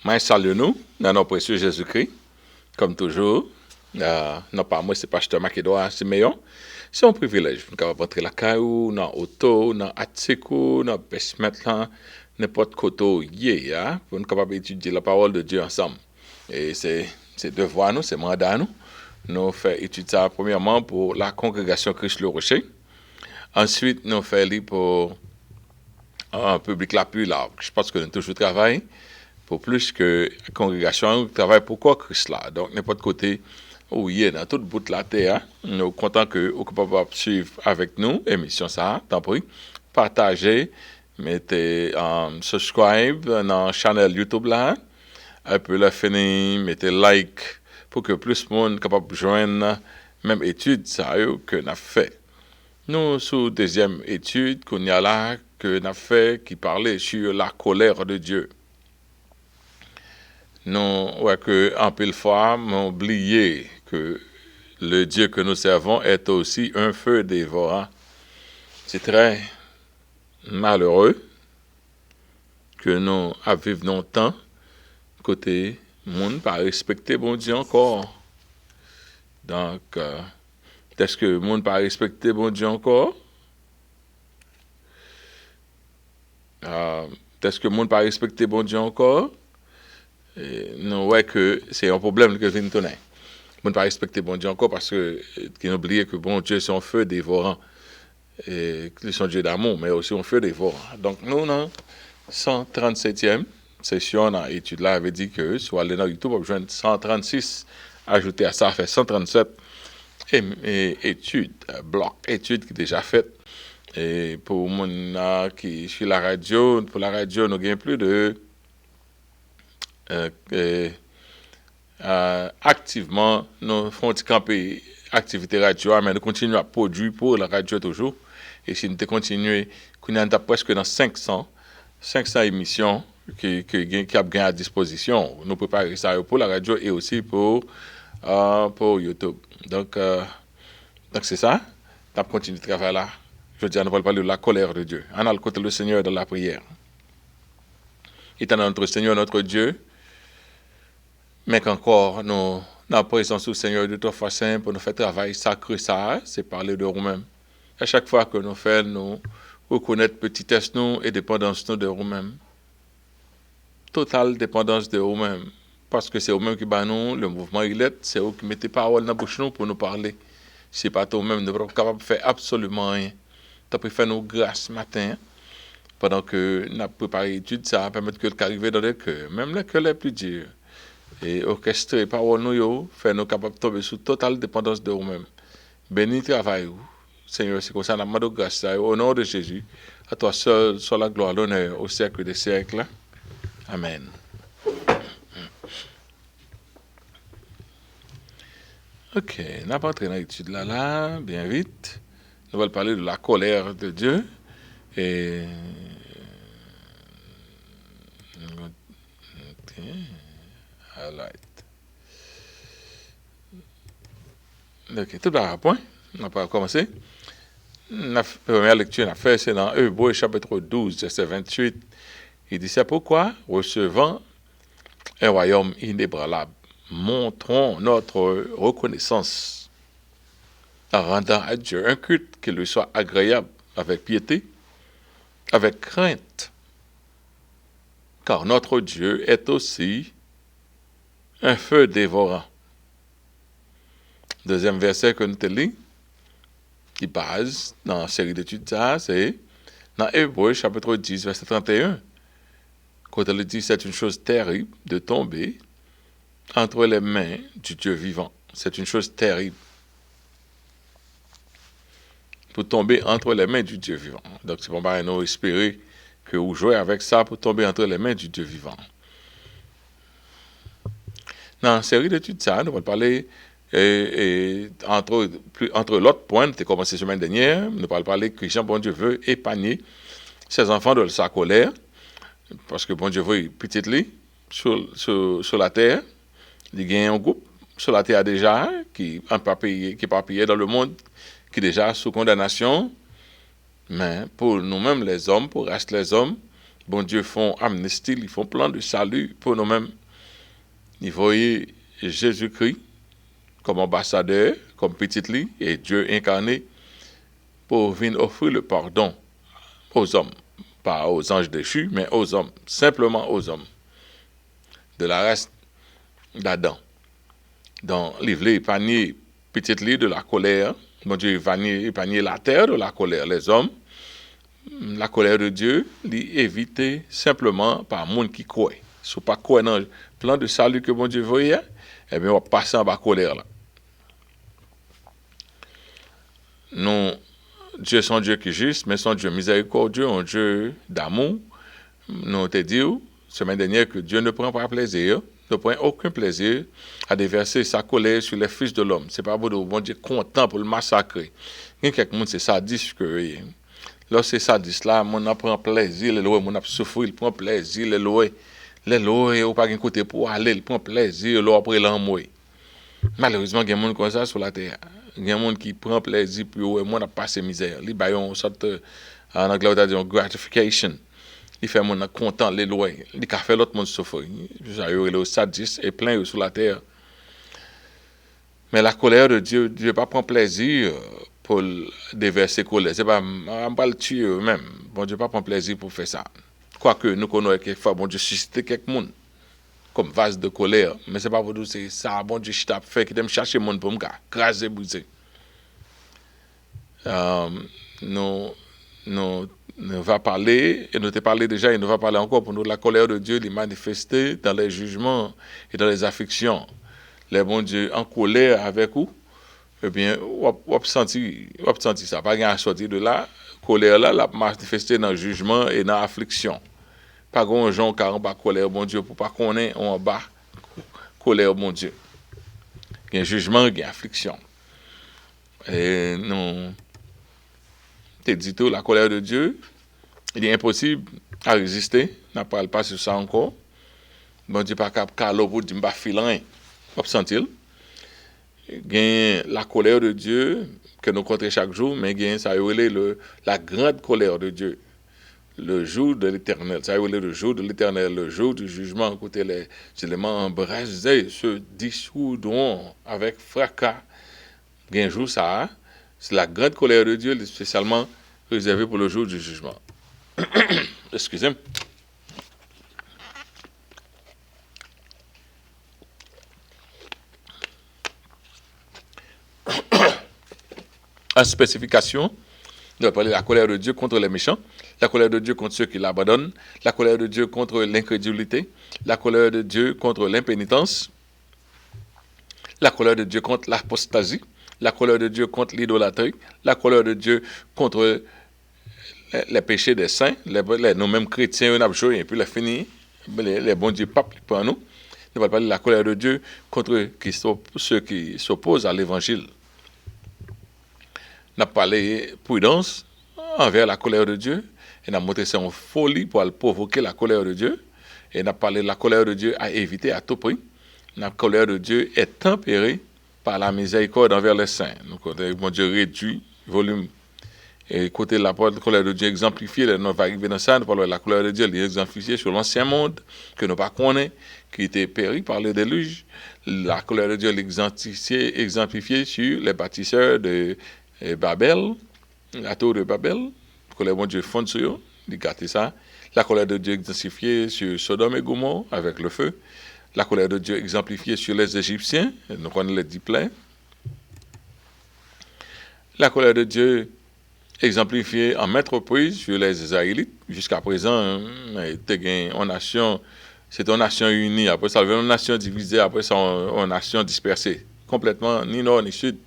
Moi, salue-nous dans notre précieux Jésus-Christ, comme toujours. Non, pas moi, c'est Pasteur Makédois Siméon. C'est un privilège. Nous pouvons rentrer la caillou, dans l'auto, dans l'attico, dans le basement, n'importe côté, pour nous capables d'étudier la parole de Dieu ensemble. Et c'est devoir nous, c'est mandat nous. Nous faisons étudier ça premièrement pour la congrégation Christ le Rocher. Ensuite, nous faisons pour un public la plus large. Je pense que nous toujours travaillons pour plus que la congrégation, nous travaillons pour quoi Christ là. Donc, n'importe côté où il est, dans tout bout de la terre, nous sommes contents que vous pouvez suivre avec nous l'émission ça, tant pis. Partagez, mettez subscribe dans la chaîne YouTube là, un peu la finir, mettez like pour que plus de monde capable joindre même étude ça que nous avons fait. Nous, sous deuxième étude qu'on y a là, que nous avons fait, qui parlait sur la colère de Dieu. Nous, ouais, que, en pile fois, m'ont oublié que le Dieu que nous servons est aussi un feu dévorant. C'est très malheureux que nous vivons longtemps côté monde pas respecter bon Dieu encore. Donc, est-ce que le monde pas respecter bon Dieu encore? Est-ce que le monde pas respecter bon Dieu encore? Nous voyons que c'est un problème que vient donner. On ne pas respecter bon Dieu encore parce que qu'il oublie que bon Dieu c'est un feu dévorant et qu'il est un Dieu d'amour mais aussi un feu dévorant. Donc nous dans 137e session dans l'étude là avait dit que sur aller dans YouTube on joindre 136 ajouté à ça fait 137 études bloc études qui déjà faites et pour mon qui sur la radio pour la radio nous gagnons plus de activement nous faisons camper activité radio mais nous continuons à produire pour la radio toujours et si nous continuons qu'on a presque dans 500 émissions qui a gagné à disposition nous préparer ça pour la radio et aussi pour YouTube donc c'est ça nous continuons de travailler là je dis nous allons parler de la colère de Dieu on a le côté le Seigneur dans la prière étant notre Seigneur notre Dieu mais qu'encore, nous, dans la présence du Seigneur de toute façon, pour nous faire travail sacré, ça, c'est parler de nous-mêmes. À chaque fois que nous faisons, nous reconnaître petitesse nous et dépendance nous de nous-mêmes. Totale dépendance de nous-mêmes. Parce que c'est nous-mêmes qui bat nous, le mouvement il est, c'est eux qui mettent parole dans la bouche nous pour nous parler. C'est pas nous-mêmes, nous ne sommes pas capables de faire absolument rien. Tu as pu faire nos grâces matin, pendant que nous avons préparé l'étude, ça va permettre que l'arrivée dans le cœur, même le cœur les plus dur. Et orchestrer parole nous faire nous capables de tomber sous totale dépendance de nous-mêmes. Béni travail Seigneur, c'est comme ça, nous demandons grâce au nom de Jésus. À toi seul, soit la gloire, l'honneur au siècle des siècles. Amen. Ok, nous allons entrer dans l'étude là, bien vite. Nous allons parler de la colère de Dieu. Et highlight. Ok, tout à point. On va commencer. La première lecture qu'on a fait, c'est dans Hébreux chapitre 12, verset 28. Il dit, c'est pourquoi, recevant un royaume inébranlable, montrons notre reconnaissance en rendant à Dieu un culte qui lui soit agréable avec piété, avec crainte. Car notre Dieu est aussi un feu dévorant. Deuxième verset que nous te lis, qui base dans la série d'études, ça, c'est dans Hébreux chapitre 10, verset 31. Quand elle dit c'est une chose terrible de tomber entre les mains du Dieu vivant. C'est une chose terrible. Pour tomber entre les mains du Dieu vivant. Donc, c'est pour nous espérer que vous jouez avec ça pour tomber entre les mains du Dieu vivant. Dans la série d'études, ça, nous allons parler entre l'autre point, qui a commencé la semaine dernière, nous allons parler que Jean, bon Dieu, veut épargner ses enfants de sa colère, parce que bon Dieu veut petit lui sur la terre. Il y a un groupe sur la terre déjà qui est éparpillé dans le monde, qui est déjà sous condamnation. Mais pour nous-mêmes, les hommes, pour rester les hommes, Bon Dieu font amnistie, ils font plan de salut pour nous-mêmes. Ils voyaient Jésus-Christ comme ambassadeur, comme petit lit, et Dieu incarné pour venir offrir le pardon aux hommes. Pas aux anges déchus, mais aux hommes. Simplement aux hommes. De la race d'Adam. Donc, livrer épargner petit lit de la colère. Bon Dieu épargner la terre de la colère. Les hommes, la colère de Dieu, l'éviter simplement par monde qui croit. Si vous ne croyez pas dans le plan de salut que bon Dieu voyait, eh bien, on va passer en bas colère là. Non, Dieu est un Dieu qui est juste, mais son Dieu miséricordieux, un Dieu d'amour. Nous te dit, semaine dernière, que Dieu ne prend pas plaisir, ne prend aucun plaisir à déverser sa colère sur les fils de l'homme. C'est pas bon Dieu content pour le massacrer. Il y a quelqu'un c'est sadiste que lorsque c'est sadiste là, on prend plaisir, les lois, on a souffert, il prend plaisir, les lois, ou pas un côté pour aller, il prend plaisir, l'eau après l'amour. Malheureusement, il y a des gens comme ça sur la terre. Il y a des gens qui prennent plaisir pour eux, moi, on a passé misère. Ils ont une sorte, en anglais, on dit gratification. Ils font mon content, les lois. Ils fait l'autre monde souffrir. Ça y est, le sadiste est plein sur la terre. Mais la colère de Dieu, Dieu ne pas prendre plaisir pour déverser colère. C'est pas, on ne pas le tuer eux-mêmes. Bon Dieu ne pas prendre plaisir pour faire ça. Quoique nous connaissons quelquefois, bon Dieu susciter quelqu'un comme vase de colère. Mais c'est pas pour nous, c'est ça, bon Dieu, je t'ai fait, qui t'aime chercher mon pour me craser, briser. Nous va parler, et nous te parlé déjà, et nous va parler encore pour nous, la colère de Dieu, les manifester dans les jugements et dans les afflictions. Les bons Dieu en colère avec vous, eh bien, on senti ça. Pas rien à sortir de là, colère là, la manifester dans le jugement et dans l'affliction. Pas grand gens car en bas colère bon Dieu pour pas qu'on ait en bas colère bon Dieu. Il y a un jugement, il y a affliction. Et non, t'es dit tout, la colère de Dieu, il est impossible à résister. On ne parle pas sur ça encore. Bon Dieu pas capable pour dire pas filant. On sentir. Il y a la colère de Dieu que nous comptons chaque jour, mais il y a ça la grande colère de Dieu. Le jour de l'éternel, ça veut dire le jour de l'éternel, le jour du jugement, côté les éléments embrasés se dissoudront avec fracas. Un jour, ça, c'est la grande colère de Dieu, spécialement réservée pour le jour du jugement. Excusez-moi. En spécification, on va parler de la colère de Dieu contre les méchants, la colère de Dieu contre ceux qui l'abandonnent, la colère de Dieu contre l'incrédulité, la colère de Dieu contre l'impénitence, la colère de Dieu contre l'apostasie, la colère de Dieu contre l'idolâtrie, la colère de Dieu contre les péchés des saints, nous-mêmes chrétiens, on a joué et puis les finis, les bons dieux papes pour nous. On va parler de la colère de Dieu contre ceux qui s'opposent à l'évangile. On a parlé prudence envers la colère de Dieu, et on a montré ça en folie pour provoquer la colère de Dieu, et on a parlé de la colère de Dieu à éviter à tout prix. La colère de Dieu est tempérée par la miséricorde envers les saints. Donc, mon Dieu réduit volume. Et côté la colère de Dieu exemplifiée, nous va arriver dans ça, nous parlons de la colère de Dieu, elle est exemplifiée sur l'ancien monde, que nous ne connaissons pas, qui était péri par le déluge. La colère de Dieu est exemplifiée sur les bâtisseurs de Babel, la tour de Babel, que les bon Dieu fonde sur eux, ils gâtent ça. La colère de Dieu exemplifiée sur Sodome et Gomorrhe avec le feu. La colère de Dieu exemplifiée sur les Égyptiens, nous connaissons les 10 plaies. La colère de Dieu exemplifiée en maintes reprises sur les Israélites. Jusqu'à présent, c'est une nation unie. Après ça, une nation divisée. Après ça, une nation dispersée. Complètement, ni nord ni sud.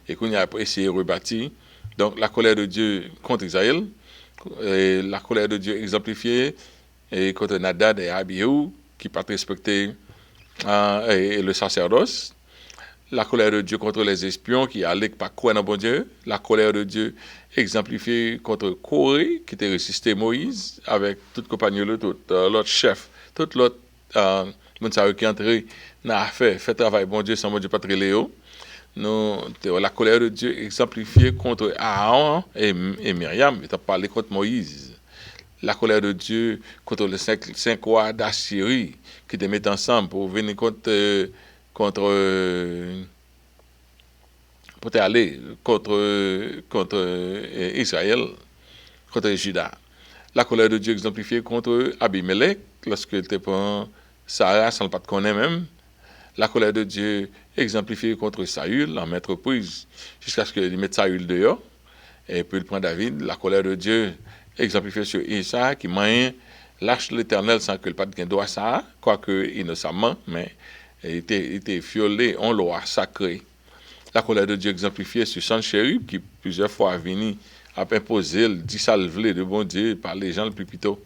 Et qu'on a essayé de rebâtir. Donc, la colère de Dieu contre Israël. Et la colère de Dieu exemplifiée contre Nadab et Abihu, qui pas respecté et le sacerdoce. La colère de Dieu contre les espions qui allaient pas croire dans bon Dieu. La colère de Dieu exemplifiée contre Corée qui était résisté Moïse avec toute compagnie, tout l'autre chef, tout l'autre monde qui est entré dans l'affaire, fait travail bon Dieu sans bon Dieu pas très Léo. La colère de Dieu exemplifiée contre Aaron et Myriam, il a parlé contre Moïse. la colère de Dieu contre les cinq rois d'Assyrie qui te mettent ensemble pour venir pour aller contre Israël, contre Juda. La colère de Dieu exemplifiée contre Abimelech lorsqu'il te prend Sarah sans le pas de connaître même. La colère de Dieu exemplifiée contre Saül en maître prise jusqu'à ce qu'il mette Saül dehors. Et puis il prend David. La colère de Dieu exemplifiée sur Isa qui moyen lâche l'Éternel sans que le pas de droit ça, quoique innocemment, mais il était violé en loi sacrée. La colère de Dieu exemplifiée sur Sanchérib qui plusieurs fois a venu à imposer le dit salvé de bon Dieu par les gens le plus plutôt.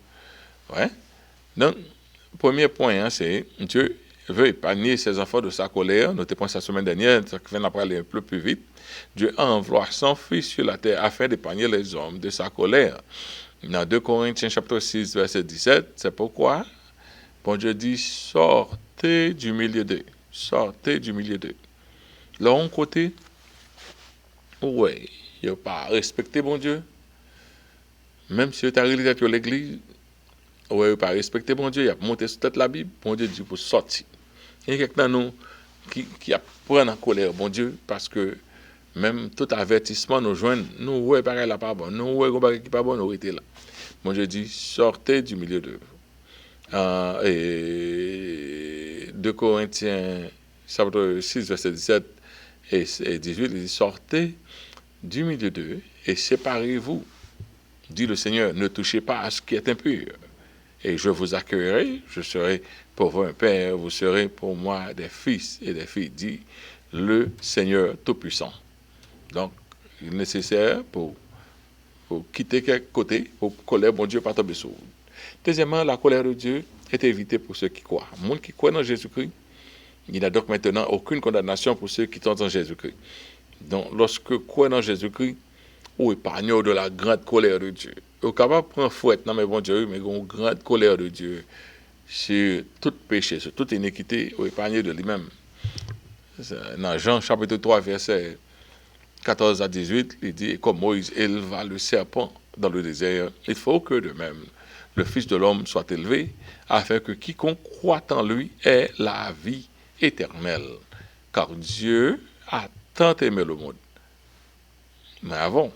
Ouais. Donc, premier point, hein, c'est Dieu veut épargner ses enfants de sa colère. Notez point sa semaine dernière, ça fait aller un peu plus vite. Dieu envoie son Fils sur la terre afin d'épargner les hommes de sa colère. Dans 2 Corinthiens chapitre 6, verset 17, c'est pourquoi bon Dieu dit, sortez du milieu d'eux. Sortez du milieu d'eux. Là, on côté, ouais, il n'a pas respecté bon Dieu. Même si tu as réalisé que l'église, ouais, il n'a pas respecté bon Dieu, il a monté sur tête la Bible, bon Dieu dit pour sortir. Il y a quelqu'un nous qui apprend en colère, bon Dieu, parce que même tout avertissement nous joignent, nous, ouais, pareil, là, pas bon, nous, ouais, pareil, qui pas bon, nous, était là. Bon Dieu dit, sortez du milieu d'eux. Et 2 Corinthiens, chapitre 6, verset 17 et 18, il dit, sortez du milieu d'eux et séparez-vous, dit le Seigneur, ne touchez pas à ce qui est impur. Et je vous accueillerai, je serai pour vous un père, vous serez pour moi des fils et des filles, dit le Seigneur Tout-Puissant. Donc, il est nécessaire pour quitter quelque côté, pour que la colère, bon Dieu, pas tomber sur vous. Deuxièmement, la colère de Dieu est évitée pour ceux qui croient. Le monde qui croit dans Jésus-Christ, il n'y a donc maintenant aucune condamnation pour ceux qui sont dans Jésus-Christ. Donc, lorsque croit dans Jésus-Christ, ou épargne de la grande colère de Dieu. Ou capable de prendre fouette, non mais bon Dieu, mais une grande colère de Dieu sur tout péché, sur toute iniquité, ou épargné de lui-même. Dans Jean chapitre 3, verset 14 à 18, il dit, comme Moïse éleva le serpent dans le désert, il faut que de même le Fils de l'homme soit élevé, afin que quiconque croit en lui ait la vie éternelle. Car Dieu a tant aimé le monde. Mais avant,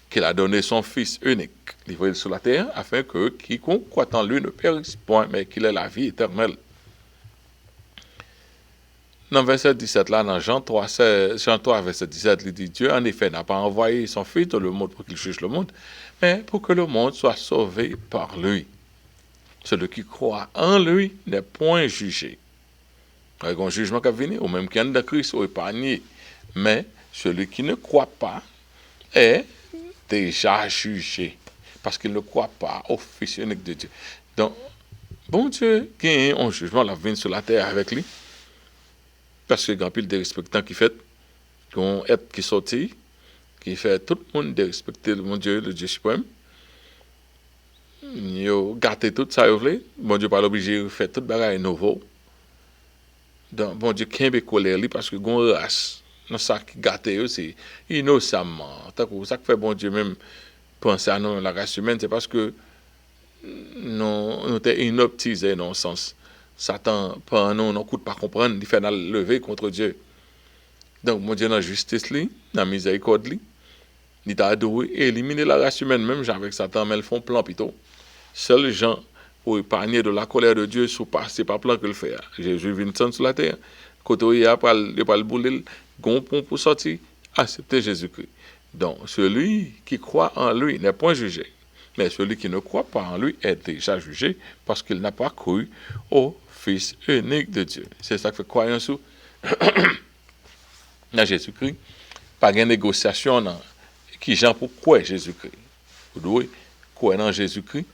qu'il a donné son Fils unique, livré sur la terre, afin que quiconque croit en lui ne périsse point, mais qu'il ait la vie éternelle. Dans verset 17, là, dans Jean 3, verset 17, il dit, Dieu, en effet, n'a pas envoyé son Fils dans le monde pour qu'il juge le monde, mais pour que le monde soit sauvé par lui. Celui qui croit en lui n'est point jugé. Il y a un jugement qui va venir, ou même qui est de Christ, ou épargné. Mais celui qui ne croit pas est déjà jugé, parce qu'il ne croit pas au Fils unique de Dieu. Donc, bon Dieu, qui a un jugement, la vie sur la terre avec lui, parce que grand pile de respectants qui fait, qu'on être qui sorti, qui fait tout le monde de respecter le bon Dieu, le Dieu suprême. Ils ont gâté tout ça, bon Dieu pas obligé de faire tout bagaille nouveau. Donc, bon Dieu, qui est colère, parce que gon race, dans ça qui gâté aussi, innocemment. Ça que fait bon Dieu même penser à nous, la race humaine, c'est parce que nous sommes inoptisés dans le sens. Satan, pas nous, ne coûte pas comprendre, il fait lever contre Dieu. Donc, mon Dieu, dans la justice, dans la miséricorde, il t'a adoré et éliminer la race humaine, même avec Satan, mais ils font plan plutôt. Seuls les gens, pour épargner de la colère de Dieu, sont passés par plan que le fait. Jésus vient sur la terre, quand il a pas le bouler, gon pour sortir, accepter Jésus-Christ. Donc, celui qui croit en lui n'est point jugé. Mais celui qui ne croit pas en lui est déjà jugé parce qu'il n'a pas cru au Fils unique de Dieu. C'est ça que fait croyance dans Jésus-Christ. Pas de négociation qui gens pour croire Jésus-Christ. Vous devez croire dans Jésus-Christ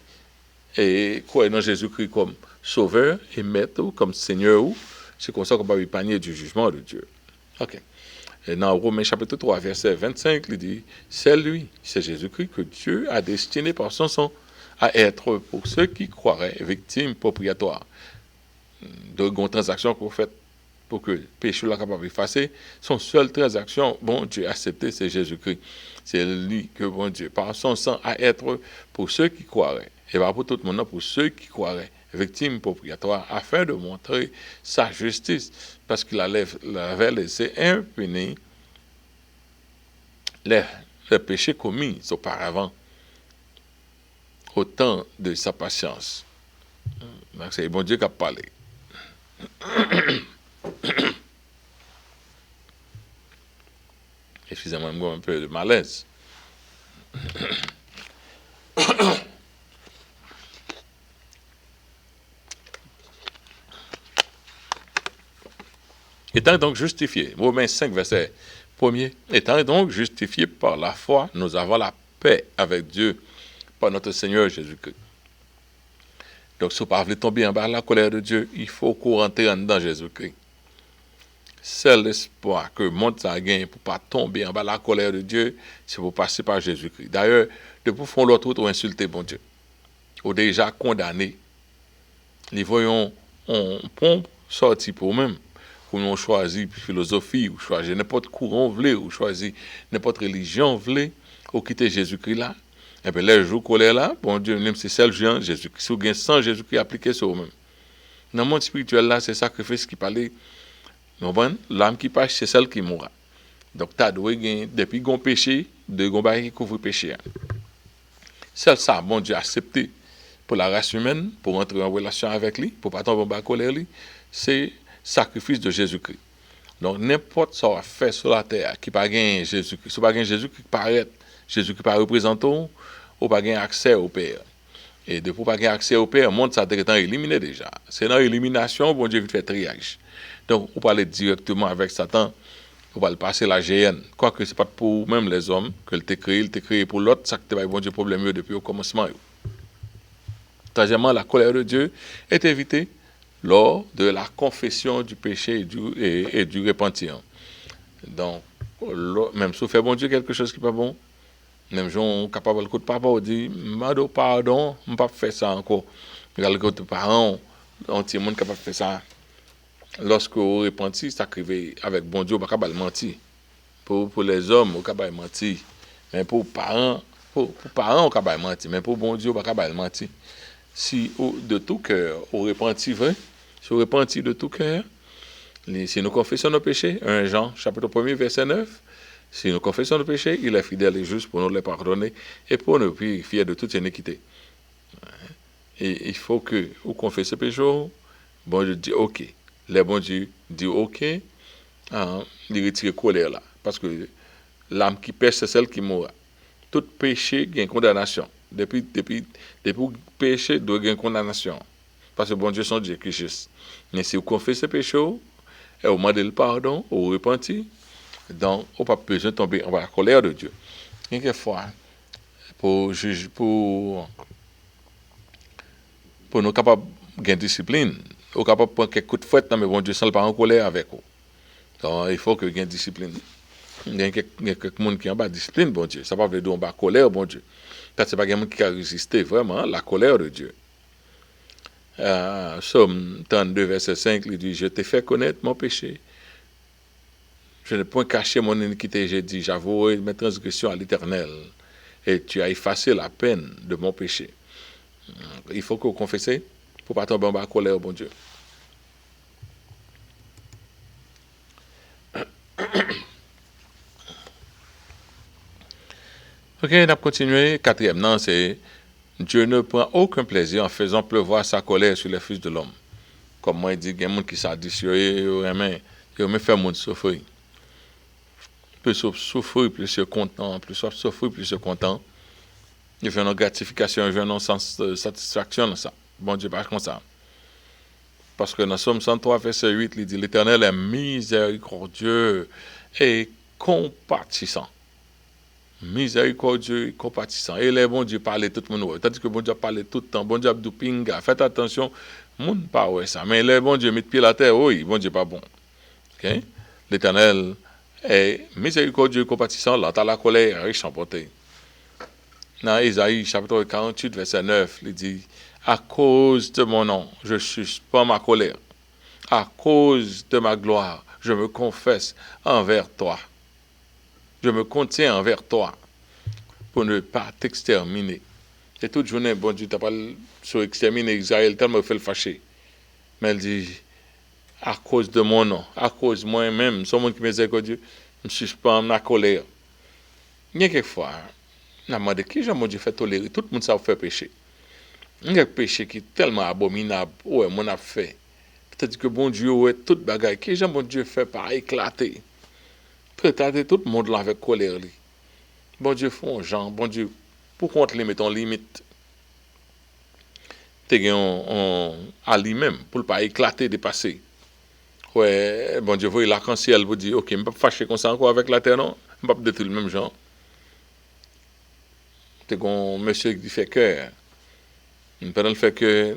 et croire dans Jésus-Christ comme sauveur et maître, comme Seigneur. C'est comme ça qu'on va épargner du jugement de Dieu. Ok. Et dans Romains chapitre 3, verset 25, il dit, c'est lui, c'est Jésus-Christ que Dieu a destiné par son sang à être pour ceux qui croiraient victimes propriétaires de grandes transactions qu'on fait pour que le péché soit capable d'effacer, son seule transaction, bon Dieu, accepté, c'est Jésus-Christ. C'est lui que bon Dieu, par son sang, à être pour ceux qui croiraient. Et pas pour tout le monde, pour ceux qui croiraient. Victime propriétaire, afin de montrer sa justice, parce qu'il avait laissé impuni les péchés commis auparavant, au temps de sa patience. Donc c'est bon Dieu qui a parlé. Excusez-moi, j'ai un peu de malaise. Étant donc justifié, Romains 5, verset 1er, étant donc justifié par la foi, nous avons la paix avec Dieu par notre Seigneur Jésus-Christ. Donc, si vous ne voulez tomber en bas de la colère de Dieu, il faut qu'on rentre dans Jésus-Christ. C'est l'espoir que le monde a gagné pour ne pas tomber en bas de la colère de Dieu, c'est pour passer par Jésus-Christ. D'ailleurs, depuis font l'autre route ou insulter bon Dieu, ou déjà condamné, les voyons on pompe sorti pour eux-mêmes. Ou on choisit philosophie, ou choisit n'importe courant voulait, ou choisit n'importe religion voulait, ou quitter Jésus-Christ là. Et bien, les jours qu'on est là, bon Dieu, même si c'est le Jean, Jésus-Christ, si vous avez sans Jésus-Christ appliqué sur vous-même. Dans le monde spirituel là, c'est sacrifice qui parlait. L'âme qui passe, c'est celle qui mourra. Donc, tu as doué, depuis qu'on péché, de qu'on qui couvre péché. C'est ça, bon Dieu, accepté pour la race humaine, pour entrer en relation avec lui, pour ne pas tomber en colère, c'est sacrifice de Jésus-Christ. Donc, n'importe ce qu'on fait sur la terre qui n'a pas gagné Jésus-Christ, si pas gagné Jésus-Christ qui paraît, Jésus-Christ pas représenté, ou pas gagné accès au Père. Et de pour pas gagner accès au Père, le monde ça est éliminé déjà. C'est dans l'élimination, bon Dieu, fait triage. Donc, on parle directement avec Satan, on va le passer la GN. Quoique ce n'est pas pour même les hommes que il t'a créé pour l'autre, ça que bon Dieu problème depuis au commencement. Troisièmement, la colère de Dieu est évitée lors de la confession du péché et du repentir. Donc, même si on fait bon Dieu quelque chose qui n'est pas bon, même si on est capable de papa, on dit, pardon, je ne peux pas faire ça encore. Mais le côté parents, on est capable de faire ça. Lorsque vous repentez, ça arrive avec bon Dieu, on ne peut pas mentir. Pour les hommes, on ne peut pas mentir. Mais pour les parents, on ne peut pas mentir. Mais pour bon Dieu, on ne peut pas mentir. Si de tout cœur, on repentit vrai, si on repentit de tout cœur, si nous confessons nos péchés, 1 Jean, chapitre 1er, verset 9, si nous confessons nos péchés, il est fidèle et juste pour nous les pardonner et pour nous purifier de toute iniquité. Et il faut que vous confessez ce péché, bon Dieu dit OK. Les bon Dieu dit OK, il retire la colère là. Parce que l'âme qui pêche, c'est celle qui mourra. Tout péché a une condamnation. Depuis le péché, doit avoir une condamnation. Parce que bon Dieu, son Dieu qui est juste. Mais si vous confessez ce péché, et vous demandez le pardon, vous repentez, donc vous n'avez pas besoin de tomber en la colère de Dieu. Quelquefois, pour nous capables de discipline, vous êtes capable de prendre quelques coups de fouette, mais bon Dieu, sans le pas en colère avec vous. Donc il faut que vous ayez discipline. Il y a quelqu'un qui est en bas de discipline, bon Dieu. Ça ne va pas dire en bas de colère, bon Dieu. Parce que ce n'est pas quelqu'un qui a résisté vraiment la colère de Dieu. Somme 32, verset 5, il dit, je t'ai fait connaître mon péché. Je n'ai point caché mon iniquité, j'ai dit, j'avouerai mes transgressions à l'Éternel. Et tu as effacé la peine de mon péché. Il faut que vous confessez pour ne pas tomber en bas de colère, bon Dieu. Ok, on a continué. Quatrième, non, c'est Dieu ne prend aucun plaisir en faisant pleuvoir sa colère sur les fils de l'homme. Comme moi, il dit, il y a des gens qui s'additionnent, ils me fait monde souffrir. Plus souffrir, plus je suis content. Plus je souffrir, plus je suis content. Il fait une gratification, il fait une sens de satisfaction dans ça. Bon Dieu, pas comme ça. Parce que dans Somme 103, verset 8, il dit, l'Éternel est miséricordieux et compatissant. Miséricordieux et compatissant. Et les bon Dieu parlait tout le monde. Tandis que bon Dieu parlait tout le temps. Bon Dieu abdou pinga. Faites attention. Moun pas ouais ça. Mais les bon Dieu met pied à la terre. Oui, bon Dieu pas bon. Okay? L'Éternel est miséricordieux et compatissant. Lent à la colère, riche en bonté. Dans Isaïe chapitre 48, verset 9, il dit, à cause de mon nom, je suspends ma colère. À cause de ma gloire, je me confesse envers toi. Je me contiens envers toi pour ne pas t'exterminer. Et toute journée, bon Dieu, t'as pas sur exterminer Israël tellement fait le fâcher. Mais elle dit, à cause de mon nom, à cause de moi-même, c'est mon qui me dit que Dieu, je me suspends ma colère. Il y a quelquefois, on a demandé qui mon Dieu fait tolérer, tout le monde ça fait pécher. Il y a un péché qui est tellement abominable, ouais, mon a fait. Peut-être que bon Dieu, ouais, toute bagaille, qui mon Dieu fait par éclater. Peut-être tout le monde là avec colère. Bon Dieu, font gens, bon Dieu, pour qu'on te limite, on limite. T'es à lui-même, pour ne pas éclater, dépasser. Ouais, bon Dieu, voyez l'arc-en-ciel, vous dit, ok, je ne peux pas fâcher comme ça encore avec la terre, non? Je ne peux pas détruire le même genre. T'es un monsieur qui fait cœur. Il peut faire que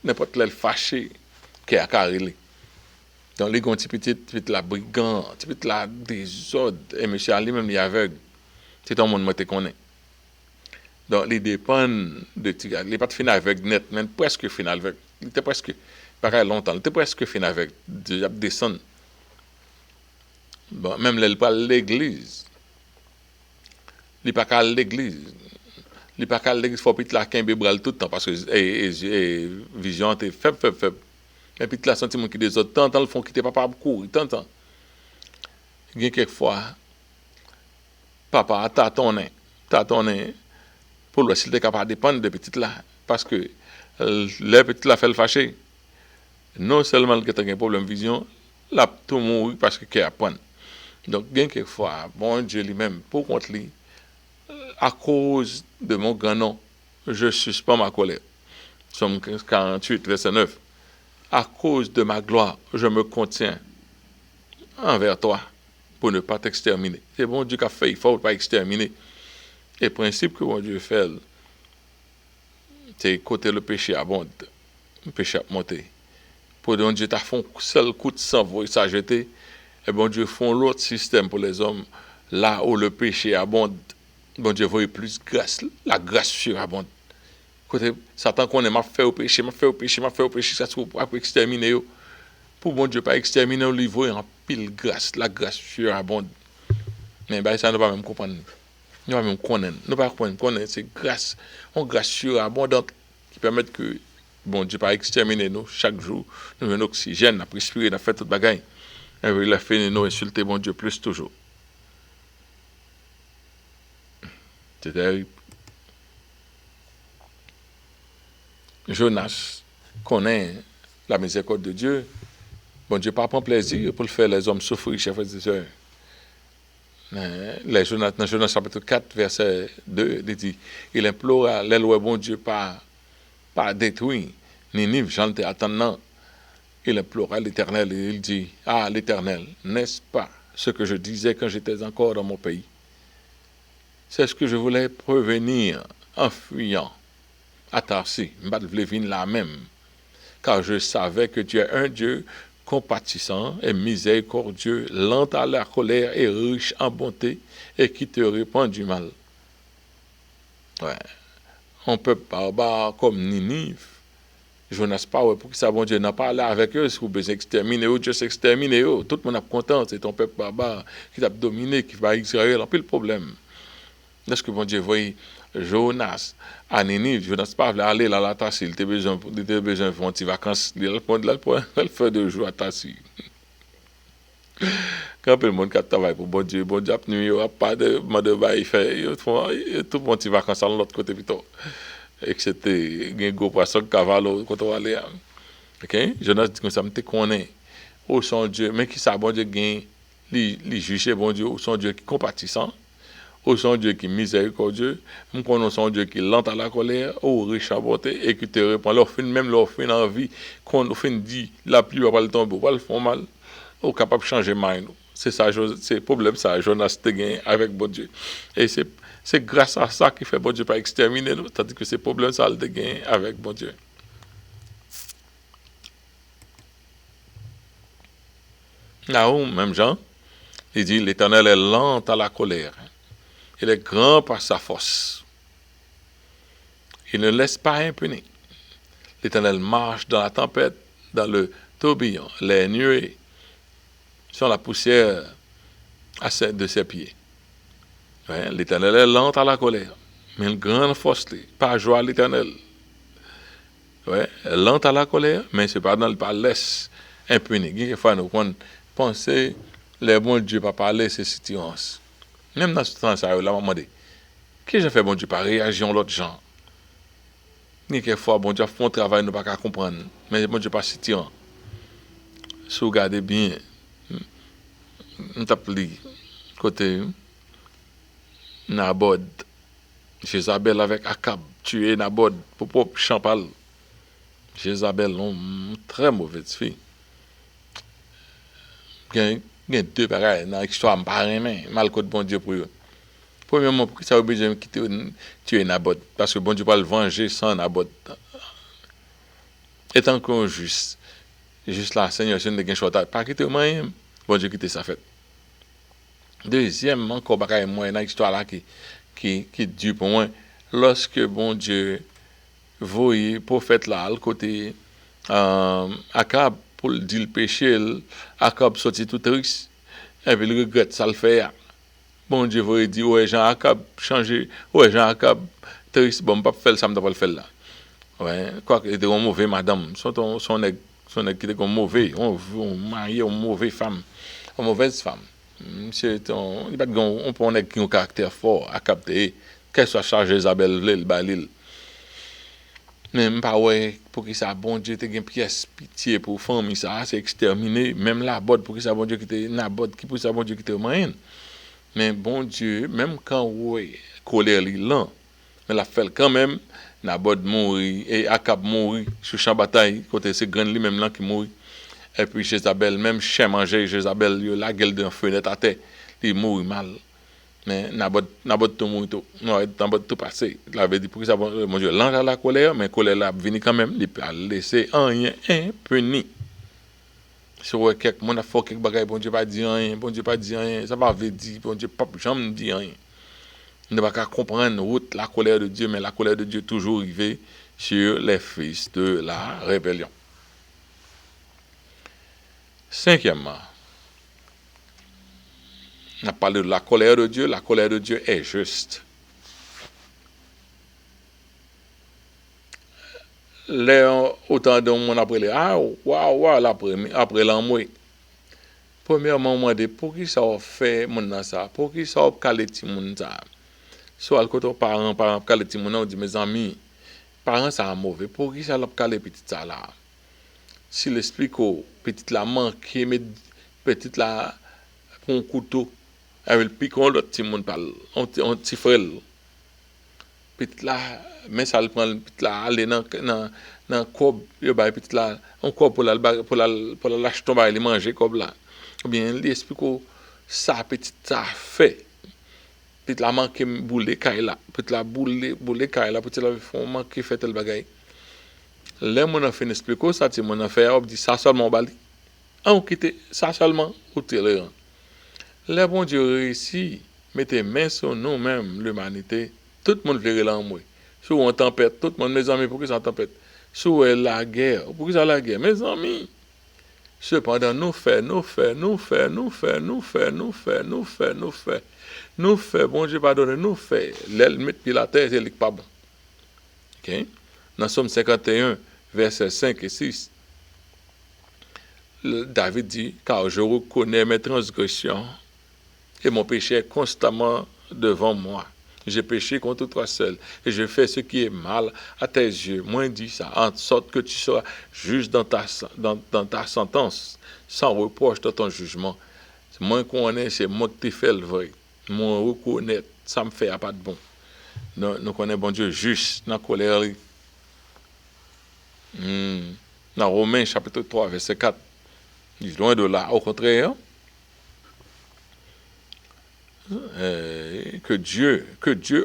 n'importe quel fâché qui est à carré. Donc, les gens, petit la brigand, petit la désordre, et monsieur Ali même, il est aveugle. C'est un monde qui connaît. Donc, il dépend de Tigard. Il n'est pas fin avec net, mais presque fin avec. Il était presque, pas longtemps, il était presque fin avec. Il descend. Bon, même là, il parle de l'église. Il n'est pas qu'à l'église. Il n'est pas qu'à l'église, il faut que la quimbe bral tout le temps, parce que vision est faible, faible, faible. Et puis, la sentiment qui des autres, tant le font quitter papa pour courir, tant. Il y a quelquefois, papa a tâtonné, pour le s'il est capable de dépendre de petites là, parce que les petites là fait le fâcher. Non seulement il a un problème de vision, là tout mourir parce que qu'il apprend. Donc, bien quelquefois, bon Dieu lui-même, pour contre lui, à cause de mon grand nom, je suspends ma colère. Somme 48, verset 9. À cause de ma gloire, je me contiens envers toi pour ne pas t'exterminer. C'est bon Dieu qui a fait, il faut pas exterminer. Et le principe que bon Dieu fait, c'est côté le péché abonde, le péché a monté. Pour bon Dieu t'a fait un seul coup de sang, vous ça jeter, et bon Dieu font l'autre système pour les hommes, là où le péché abonde, bon Dieu voit plus grâce, la grâce surabonde. Côté Satan qu'on m'a fait au péché, ça se pour exterminer. Pour bon Dieu pas exterminer, il voit en pile grâce, la grâce surabonde. Mais ben, ça ne va pas même comprendre. Nous ne pas même connaître, c'est grâce, une grâce surabondante qui permet que bon Dieu pas exterminer nous chaque jour. Nous avons l'oxygène, nous respirer, nous fait toute bagaille. Et il a fait nous insulter bon Dieu plus toujours. C'est terrible. Jonas connaît la miséricorde de Dieu. Bon Dieu pas prend plaisir pour le faire les hommes souffrir, chers frères et sœurs. Dans Jonas chapitre 4, verset 2, il dit, il implore l'éloi bon Dieu pas détruire Ninive, j'en étais attendant. Il implora l'Éternel et il dit, ah l'Éternel, n'est-ce pas ce que je disais quand j'étais encore dans mon pays? C'est ce que je voulais prévenir en fuyant à Tarsis, la même, car je savais que tu es un Dieu compatissant et miséricordieux, lent à la colère et riche en bonté, et qui te répand du mal. Ouais. Un peuple barbare comme Ninive, Jonas pas, ouais, pour que ça, bon Dieu, n'a pas parlé avec eux, si vous besoin exterminer eux, Dieu s'exterminer eux, tout le monde est content, c'est ton peuple barbare qui t'a dominé, qui va Israël, en plus le problème. Est-ce que bon Dieu voyait Jonas à Ninive, Jonas pas voulait aller là à Tassi, il était besoin de faire une petite vacances, il a fait 2 jours à Tassi. Quand le monde qui travaille pour bon Dieu a nuit, il n'y a pas de bail, il fait tout le monde qui vacances à l'autre côté plutôt. Et que c'était un gros poisson cavallo quand on va aller. OK? Jonas dit que ça me connaît. Au son Dieu, mais qui ça bon Dieu gagne, les juger bon Dieu, au son Dieu qui compatissant. Au son Dieu qui est miséricordieux, nous connaissons Dieu qui est lent à la colère, au riche à bonté, et qui te répond. Même leur fin envie, qu'on fin dit, la pluie va pas le tomber, va le faire mal, au capable de changer mind. C'est ça, c'est le problème, ça, Jonas te gagne avec bon Dieu. Et c'est grâce à ça qui fait bon Dieu pas exterminer nous, tandis que c'est le problème, ça, le te gagne avec bon Dieu. Là où, même Jean, il dit, l'Éternel est lent à la colère. Il est grand par sa force. Il ne laisse pas impuni. L'Éternel marche dans la tempête, dans le tourbillons, les nuées sont la poussière de ses pieds. Ouais, l'Éternel est lent à la colère, mais une grande force, pas joie l'Éternel. Ouais, lent à la colère, mais c'est pas dans le pas laisse impuni. Quelquefois, nous penser, les bons Dieu pas parler, c'est situation. Même dans ce temps-là, la maman dit, qu'est-ce que fait bon Dieu pas réagir en l'autre gens? Quelquefois, bon Dieu fait un travail, nous pas qu'à comprendre, mais bon Dieu pas situation. Si vous regardez bien, on t'appelle côté Nabod, Jézabel avec Akab, tué Nabod pour propre champal. Jézabel, une très mauvaise fille. Il y a deux bagages dans l'histoire, je ne sais pas, mal côté bon Dieu pour eux. Premièrement, pour que ça oblige à quitter tuer Nabod, parce que bon Dieu va le venger sans Nabod. Étant qu'on juste là, Seigneur, si nous avons un choix, pas quitter moi, bon Dieu quitter sa fête. Deuxièmement, encore bagaille moi dans l'histoire là qui dure pour moi, lorsque bon Dieu voyait prophète là, le côté Akab, pour le dire le péché, Akab sorti tout triste, et puis il regrette ça le fait. Bon Dieu voyait dire, ouais, Jean Akab changer, ouais, Jean Akab triste, bon, pas faire ça, je ne pas le faire là. Ouais, quoi qu'il était une mauvaise madame, son qui était une mauvaise, on marié une mauvaise femme, une mauvaise femme. Il pas on peut un caractère fort à capter, qu'elle soit chargée Isabelle le balil. Même pas ouais pour que ça bon Dieu te gagne pièce pitié pour famille ça c'est exterminé même la botte pour que ça bon Dieu qui te na botte qui pour ça bon Dieu qui te moyen. Mais bon Dieu même quand ouais colère li lent mais la fait quand même Nabod mourir et Akab mourir sur champ bataille côté c'est grand lui même là qui mourir et puis Jézabel même chien manger Jézabel la gueule d'un fenêtre à terre il mourir mal mais Nabod tout mourir tout Nabod tout passé il avait dit pour que ça mon Dieu lent à la colère mais colère là venir quand même il a laissé rien impuni sur quelques monde a fait quelques bagages bon Dieu pas dit rien bon Dieu pas dit rien ça pas veut dire bon Dieu pas jamais dit rien. On ne va pas comprendre la colère de Dieu, mais la colère de Dieu toujours arrivée sur les fils de la rébellion. Cinquièmement, on a parlé de la colère de Dieu. La colère de Dieu est juste. Autant de monde après les après l'enmoué. Premièrement, on m'a dit pour qui ça fait mon ça, pour qui ça calé ti mon ça. Soit quand on parent calé ti mon on dit mes amis, parents ça mauvais, pour qui ça l'a calé petit ça là. S'il explique au petit la manqué mais petit la pour un couteau avec le picon l'autre petit monde parle on petit frère petit la mais ça le prend petit la aller dans cob yo ba petit la on cob pour la lâche tomber aller manger cob là ou bien il explique ça petit ça fait petit la manqué boule caille là petit la boule caille là petit la font manqué fait tel bagaille. Les mon a fait expliquer ça ti mon a fait on dit ça seulement bali on quitte ça seulement ou télé les bon Dieu réussit mettez main sur nous-mêmes l'humanité tout le monde verrait là en moi sous en tempête tout le monde mes amis pour que ça tempête sous la guerre pour que ça la guerre mes amis cependant nous fait bon Dieu pardonne nous fait l'aile mettre puis la terre c'est pas bon. OK dans Somme 51 versets 5 et 6, David dit, car je reconnais mes transgressions et mon péché est constamment devant moi. J'ai péché contre toi seul et je fais ce qui est mal à tes yeux. Moi, dit ça, en sorte que tu sois juste dans ta sentence, sans reproche dans ton jugement. C'est moi qu'on est, c'est moi qui t'ai fait le vrai. Moi, reconnaître, ça me fait pas de bon. Nous connaissons bon Dieu juste dans la colère. Dans Romains chapitre 3 verset 4 il dit loin de là au contraire que Dieu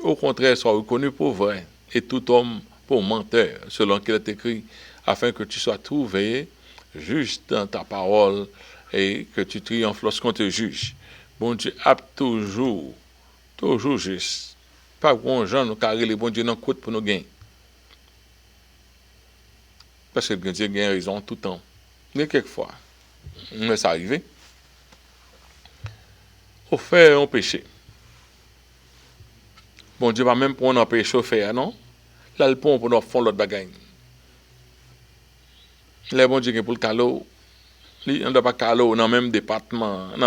au contraire soit reconnu pour vrai et tout homme pour menteur selon qu'il est écrit afin que tu sois trouvé juste dans ta parole et que tu triomphes lorsqu'on te juge. Bon Dieu a toujours juste pas bon gens nous carrer les bon Dieu dans côte pour nous gagner. Parce que Dieu a raison tout le temps. Mais quelquefois, mais ça arrive, on fait un péché. Bon Dieu va même prendre un péché au faire, non? Là, le pont pour nous faire l'autre bagaille. Les bon Dieu qui pour le calo, on ne doit pas calo dans le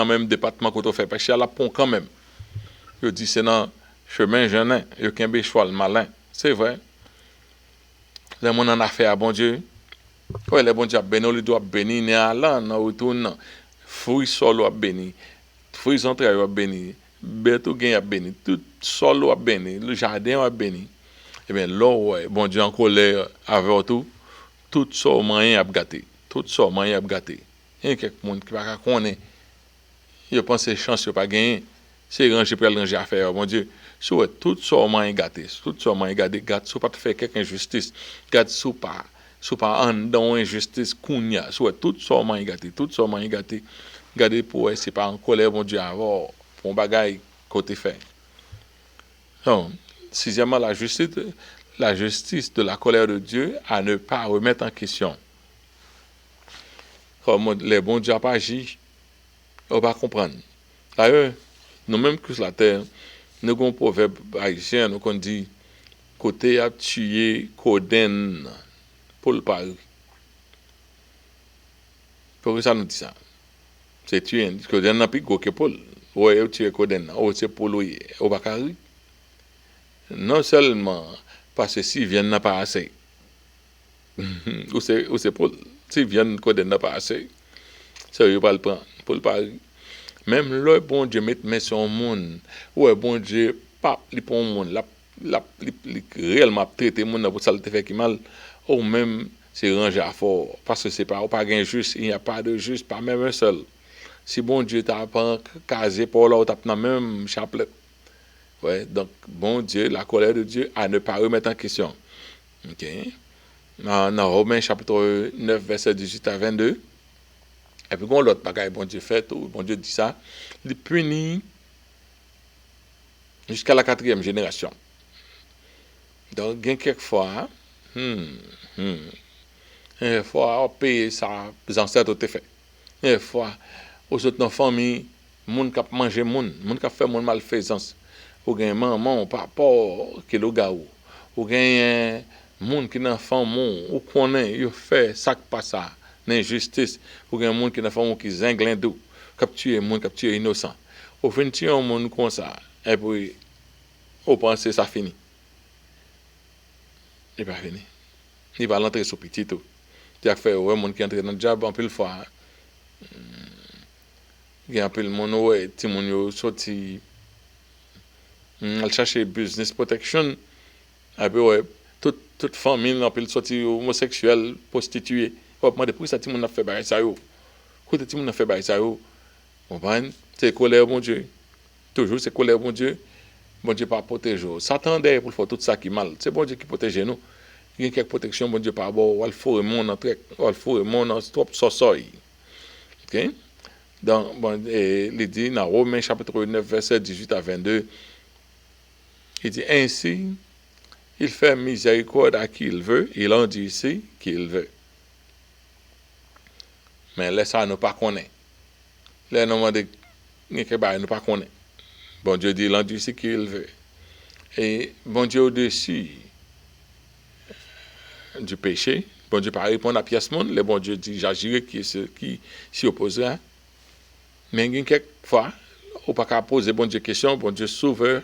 même département qu'on fait péché à la pont quand même. Je dis c'est dans chemin jeune, il y a qu'un cheval malin. C'est vrai. Les gens en affaire à bon Dieu. Ouais, les bon Dieu a béni, on doit bénir, ne allant, ne retourne. Fruit solo a béni. Fruits entrailles a béni. Beto gain a béni. Tout solo a béni. Le jardin a béni. Eh bien, là, ouais, bon Dieu en colère avec tout ça moyen a gâté. Tout ça moyen a gâté. Il y a quelqu'un qui va connaître. Il pense que chance pas gagner. C'est ranger pour ranger affaire, mon Dieu. So, tout ça moyen gâté. Tout ça moyen gâté. Gâte, so pas te faire quelque injustice. Gâte, so pas en dans injustice kounya. So, tout ça moyen gâté. Tout ça moyen gâté. Gardez pour c'est pas en colère, mon Dieu, avant, pour un bagaille côté fait. Donc, sixièmement, la justice de la colère de Dieu à ne pas remettre en question. Comme les bons dieux n'ont pas agi, on ne va pas comprendre. D'ailleurs, nous-mêmes que sur la terre, nous avons un proverbe haïtien, nous avons dit, côté a tué Coden pour le pari. Pourquoi ça nous dit ça? C'est tué, Coden n'a plus que Paul. Ouais, tué Coden, c'est Paul, oui, au Bakari. Non seulement parce que s'ils viennent n'a pas assez. Ou c'est Paul. S'ils viennent Coden n'a pas assez. Ça ne va pas le prendre. Pour le pari. Même le bon Dieu met sur le monde. Ouais, bon Dieu, pas li pour le monde. Li réellement traité le monde pour ça le fait qui mal. Ou même, c'est ranger à fort. Parce que c'est pas un juste. Il n'y a pas de juste, pas même un seul. Si bon Dieu t'a pas casé pour là, t'a pas même chapelet. Ouais, donc, bon Dieu, la colère de Dieu à ne pas remettre en question. OK. Dans Romains chapitre 9, verset 18 à 22. Et puis, quand l'autre bagaille, bon Dieu fait, bon Dieu dit ça, il punit jusqu'à la 4e génération. Donc, quelquefois, une fois, on paye ça, les ancêtres ont fait. Une fois, aux autres dans la famille, moun k'ap manger moun k'ap fait moun malfaisance. Ou gen maman, papa, qui le gars ou gen moun qui nan femme ou connaît, yo fait ça pas ça, l'injustice. Ou gen moun qui nan femme qui zinglendo, capturer moun capturer innocent. Ou fin tuer un moun comme ça et puis on pense ça fini. Il pas fini. Il va l'entrer sur petit tout. Tu as fait ouais moun qui entre dans le diable en pile fois. Il y a un peu le monde ouais, ti moun yo sorti elle chercher business protection. Et puis, ouais, toute famille, on peut sortir homosexuel, prostituée. On va demander pourquoi ça, tout le monde a fait bail ça. Pourquoi tout le monde a fait bail ça. C'est colère, bon Dieu. Toujours, c'est colère, bon Dieu. Bon Dieu, pas protéger. Satan, pour faire tout ça qui est mal. C'est bon Dieu qui protège nous. Il y a quelques protections, bon Dieu, par rapport au fourre mon entrée, au fourre mon trop sosoy. OK? Donc, bon, il dit dans Romains chapitre 9, verset 18 à 22, il dit ainsi, il fait miséricorde à qui il veut, il endurcit qui il veut. Mais laisse ça, nous pas connaître. Là, nous demandons, nous pas connaître. Bon Dieu dit, il endurcit qui il veut. Et bon Dieu, au-dessus du péché, bon Dieu, pas répondre à pièce monde, le bon Dieu dit, j'agirai qui s'y opposera. Mais quelquefois, on ne peut pas poser bon Dieu question, bon Dieu souverain.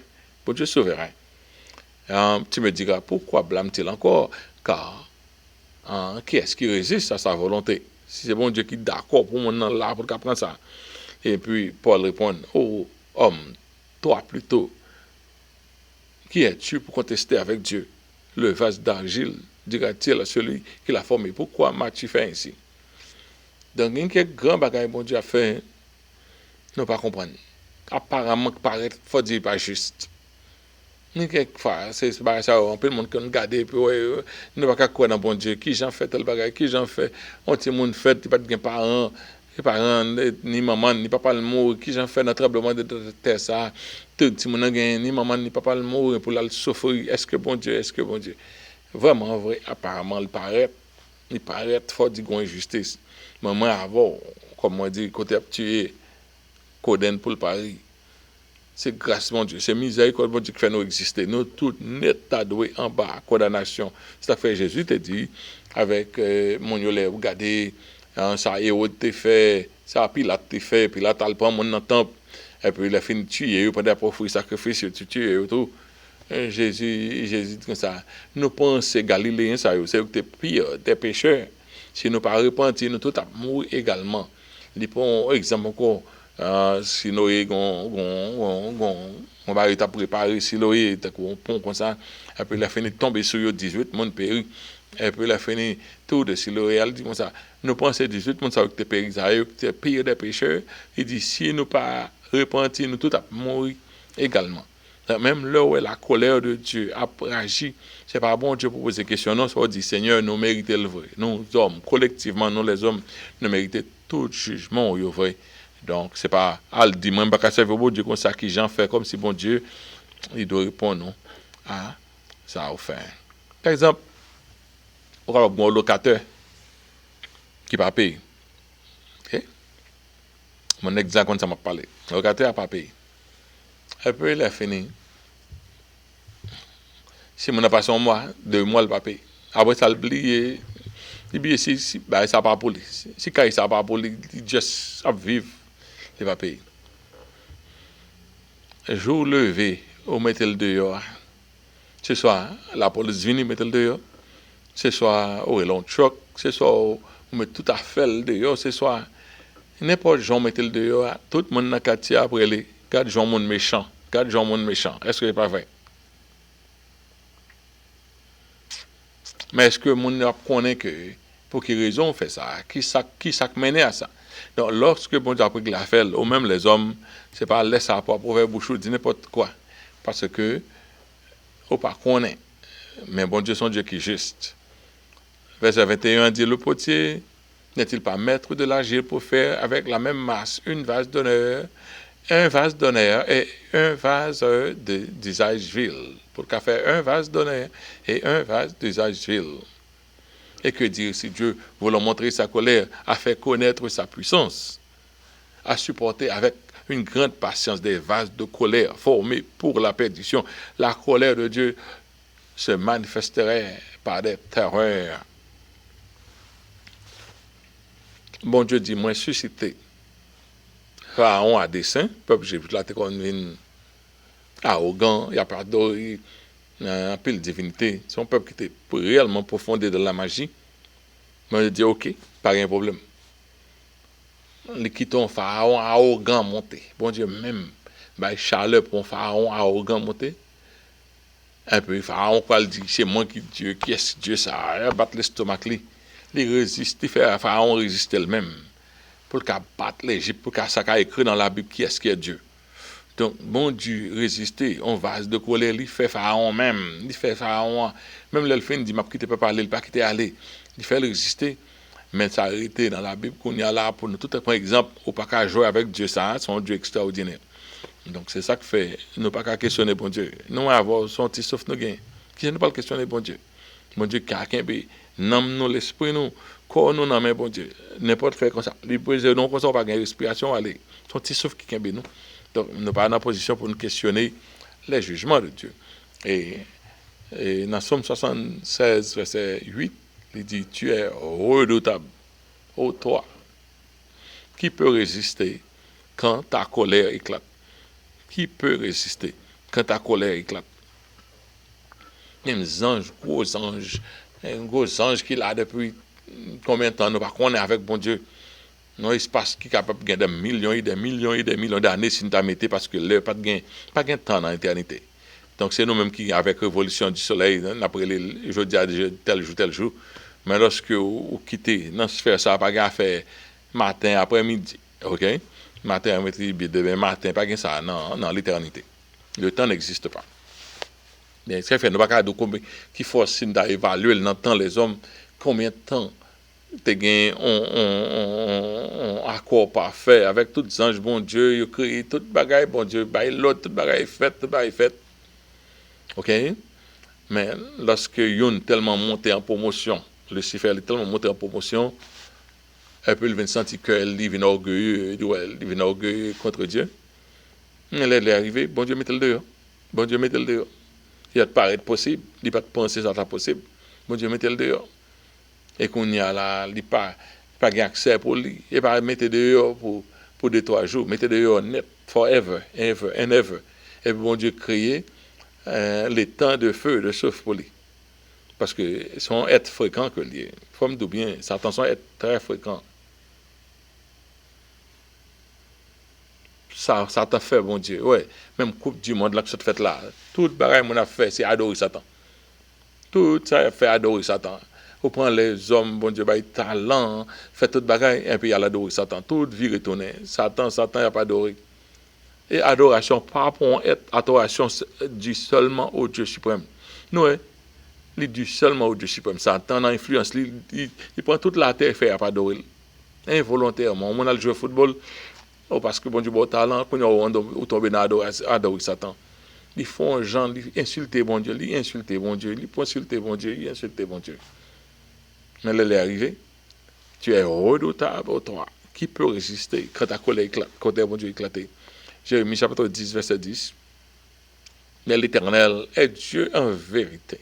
Tu me diras, pourquoi blâme-t-il encore? Car qui est-ce qui résiste à sa volonté? Si c'est bon Dieu qui est d'accord pour mon là pour prendre ça. Et puis Paul répond, oh homme, toi plutôt, qui es-tu pour contester avec Dieu? Le vase d'argile, dira-t-il à celui qui l'a formé. Pourquoi m'as-tu fait ainsi? Donc, il y a quelques grands bagages bon Dieu a fait, nous ne pas comprendre. Apparemment, il faut dire pas juste. Quelquefois, c'est ça, on peut le monde qui nous garde, puis ouais, nous ne pas croire dans bon Dieu, qui j'en fait tel bagage, qui j'en fait, on te monde fait, il pas de parents, ni maman, ni papa le mort, qui j'en fait dans tremblement de terre ça, tout le monde ni maman, ni papa le mort, pour la souffrir, est-ce que bon Dieu, vraiment vrai, apparemment, il paraît, il paraît fort dit qu'on injustice. Maman avant, comme on dit, côté tué, Coden pour le Paris. C'est grâce mon Dieu, c'est miséricorde mon Dieu qui fait nous exister. Nous tout net doué en bas, condamnation. C'est ça que fait Jésus te dit, avec mon yolé, regardez, ça Hérode te fait, ça Pilate te fait, Pilate a le prend mon temple, et puis il a fini de tuer, pendant pour offrir sacrifice, tu tues et tout. Jésus dit comme ça, nous pensons Galiléens, ça, c'est que pire des pécheurs. Si nous ne pas repentir, nous tous mourir également. Il prend exemple encore, si nous on va être préparé, si nous avons pont comme ça, et puis il a fini de tomber sur eux 18, mon péri, et puis il a fini tout de si l'Oréal dit comme ça, nous pensons 18, mon ça que péri, ça c'est pire des pécheurs. Il dit, si nous pas repentir, nous tous mourir également. Même là où la colère de Dieu a agi, c'est pas bon Dieu pour poser des questions. Non, ça dit Seigneur, nous méritons le vrai. Nous hommes, collectivement, nous les hommes, nous méritons tout jugement au vrai. Donc, c'est pas, al dit, moi, je ne vais pas servir bon Dieu comme ça, qui j'en fais comme si bon Dieu, il doit répondre non à ça au fait. Par exemple, on a un bon locataire qui n'a pas payé. Okay? Mon exemple, ça m'a parlé. Le locataire n'a pas payé. Et puis, il a fini. Si mon a passé un mois, 2 mois, il va payer. Après ça, il oublie, si bah, ça pas pour lui. Si quand ça pas pour lui, il juste à vivre, il va payer. Jour levé, on met le dehors. Ce soit la police vient mettre le dehors. Ce soit au long choc, ce soit on met tout à fait le dehors, ce soit n'importe gens mettre le dehors. Tout le monde dans le quartier après les 4 gens monde méchant, 4 gens monde méchant. Est-ce que c'est pas vrai? Mais est-ce que mon connaît que pour quelle raison on fait ça? Qui ça mené à ça? Donc lorsque bon Dieu a pris la fait, ou même les hommes, c'est pas laisser à part pour faire bouchou, dire n'importe quoi. Parce que on pas connaît. Mais bon Dieu son Dieu qui est juste. Verset 21 dit le potier n'est-il pas maître de l'agir pour faire avec la même masse un vase d'honneur et un vase d'usage vil. Pour qu'à faire un vase d'honneur et un vase d'usage vil. Et que dire si Dieu, voulant montrer sa colère, a fait connaître sa puissance, a supporté avec une grande patience des vases de colère formés pour la perdition. La colère de Dieu se manifesterait par des terreurs. Bon Dieu dit, moi suscité Pharaon à dessein, peuple Jésus là, t'es comme une arrogant, il n'y a pas d'or, un peu de divinité. C'est un peuple qui était réellement profondé dans la magie. Mais je dis, ok, pas de problème. Les quittons Pharaon arrogant monté. Bon Dieu, même, bah, chaleur pour un Pharaon arrogant monté. Un peu, Pharaon, quoi, il dit, c'est moi qui Dieu, qui est Dieu, ça, battre l'estomac, il résiste, il fait Pharaon résister elle-même. Pour qu'il batte l'Égypte, pour qu'il ça écrit dans la Bible qui est Dieu. Donc, bon Dieu résister, on vase de colère, il fait Pharaon même, il fait Pharaon, même l'elfine dit, m'a quitté pas parler, il pas quitté aller, il fait le résister, mais ça a été dans la Bible qu'on y a là pour nous. Tout un exemple, au pas qu'à jouer avec Dieu, ça, c'est un Dieu extraordinaire. Donc, c'est ça que fait, nous pas qu'à questionner bon Dieu. Nous avons son petit sauf nous gain. Qui ne pas questionner bon Dieu. Bon Dieu, quelqu'un, nomme nous l'esprit, nous, corps nous nomme bon Dieu. N'importe fait comme ça. Les brisés, non, comme ça, on va gagner respiration, allez. Son petit sauf qui nous. Donc, nous pas en position pour nous questionner les jugements de Dieu. Et dans Somme 76, verset 8, il dit, tu es redoutable, ô toi, qui peut résister quand ta colère éclate? Qui peut résister quand ta colère éclate? Même anges, gros anges, un gros ange qui est là depuis combien de temps, nous ne connaissons pas avec bon Dieu. Non, espace qui est capable de gagner des millions et des millions et des millions d'années si nous t'as mis parce que l'heure pas de temps dans l'éternité. Donc c'est nous-mêmes qui, avec révolution du soleil, après les jours tel jour, mais lorsque vous quittez, dans ce faire ça, pas de faire matin, après-midi, ok? Matin, demain matin, pas de ça, non, l'éternité. Le temps n'existe pas. Mais ce qui fait, nous ne pouvons pas qui force d'évaluer dans le temps les hommes, combien de temps te gain on accord parfait avec tous les anges bon Dieu, il crée tout bagaille bon Dieu, bail l'autre tout bagaille fait. OK? Mais lorsque yon tellement monté en promotion, Lucifer est tellement monté en promotion, un peu il vient sentir qu'il vient orgueilleux, il vient orgueilleux contre Dieu. Elle est arrivée, bon Dieu mettez le dehors. Bon Dieu mettez le dehors. Il a paraître possible, il pas penser ça possible. Bon Dieu mettez le dehors. Et qu'on y a là, il pas accès pour lui. Il pas mettre dehors pour 2-3 jours, mettez dehors net, forever, ever and ever. Et puis bon Dieu créé les temps de feu, de chauffe pour lui. Parce que son être fréquent que lui. Faut me dire bien, Satan son être très fréquent. Ça t'a fait, bon Dieu. Ouais, même Coupe du Monde là que cette fête là, tout bagaille mon a fait, c'est adorer Satan. Tout ça fait adorer Satan. Vous prenez les hommes, bon Dieu, bah, talent, fait tout bagaille, et puis il y a l'adorer Satan. Tout vie retourner. Satan, il n'a pas adoré. Et adoration, pas pour être adoration du seulement au Dieu suprême. Nous, il dit seulement au Dieu suprême. Satan a influence, il prend toute la terre et fait pas adorer. Involontairement. On a le jeu de football, parce que bon Dieu, bon talent, quand on tombe dans adorer Satan. Ils font gens, ils insultent bon Dieu, ils insultent bon Dieu, ils insultent bon Dieu, ils insultent bon Dieu. Mais là, il est arrivé. Tu es redoutable, toi. Qui peut résister quand ta colère éclate, quand bon Dieu éclate? Jérémie chapitre 10, verset 10. Mais l'Éternel est Dieu en vérité.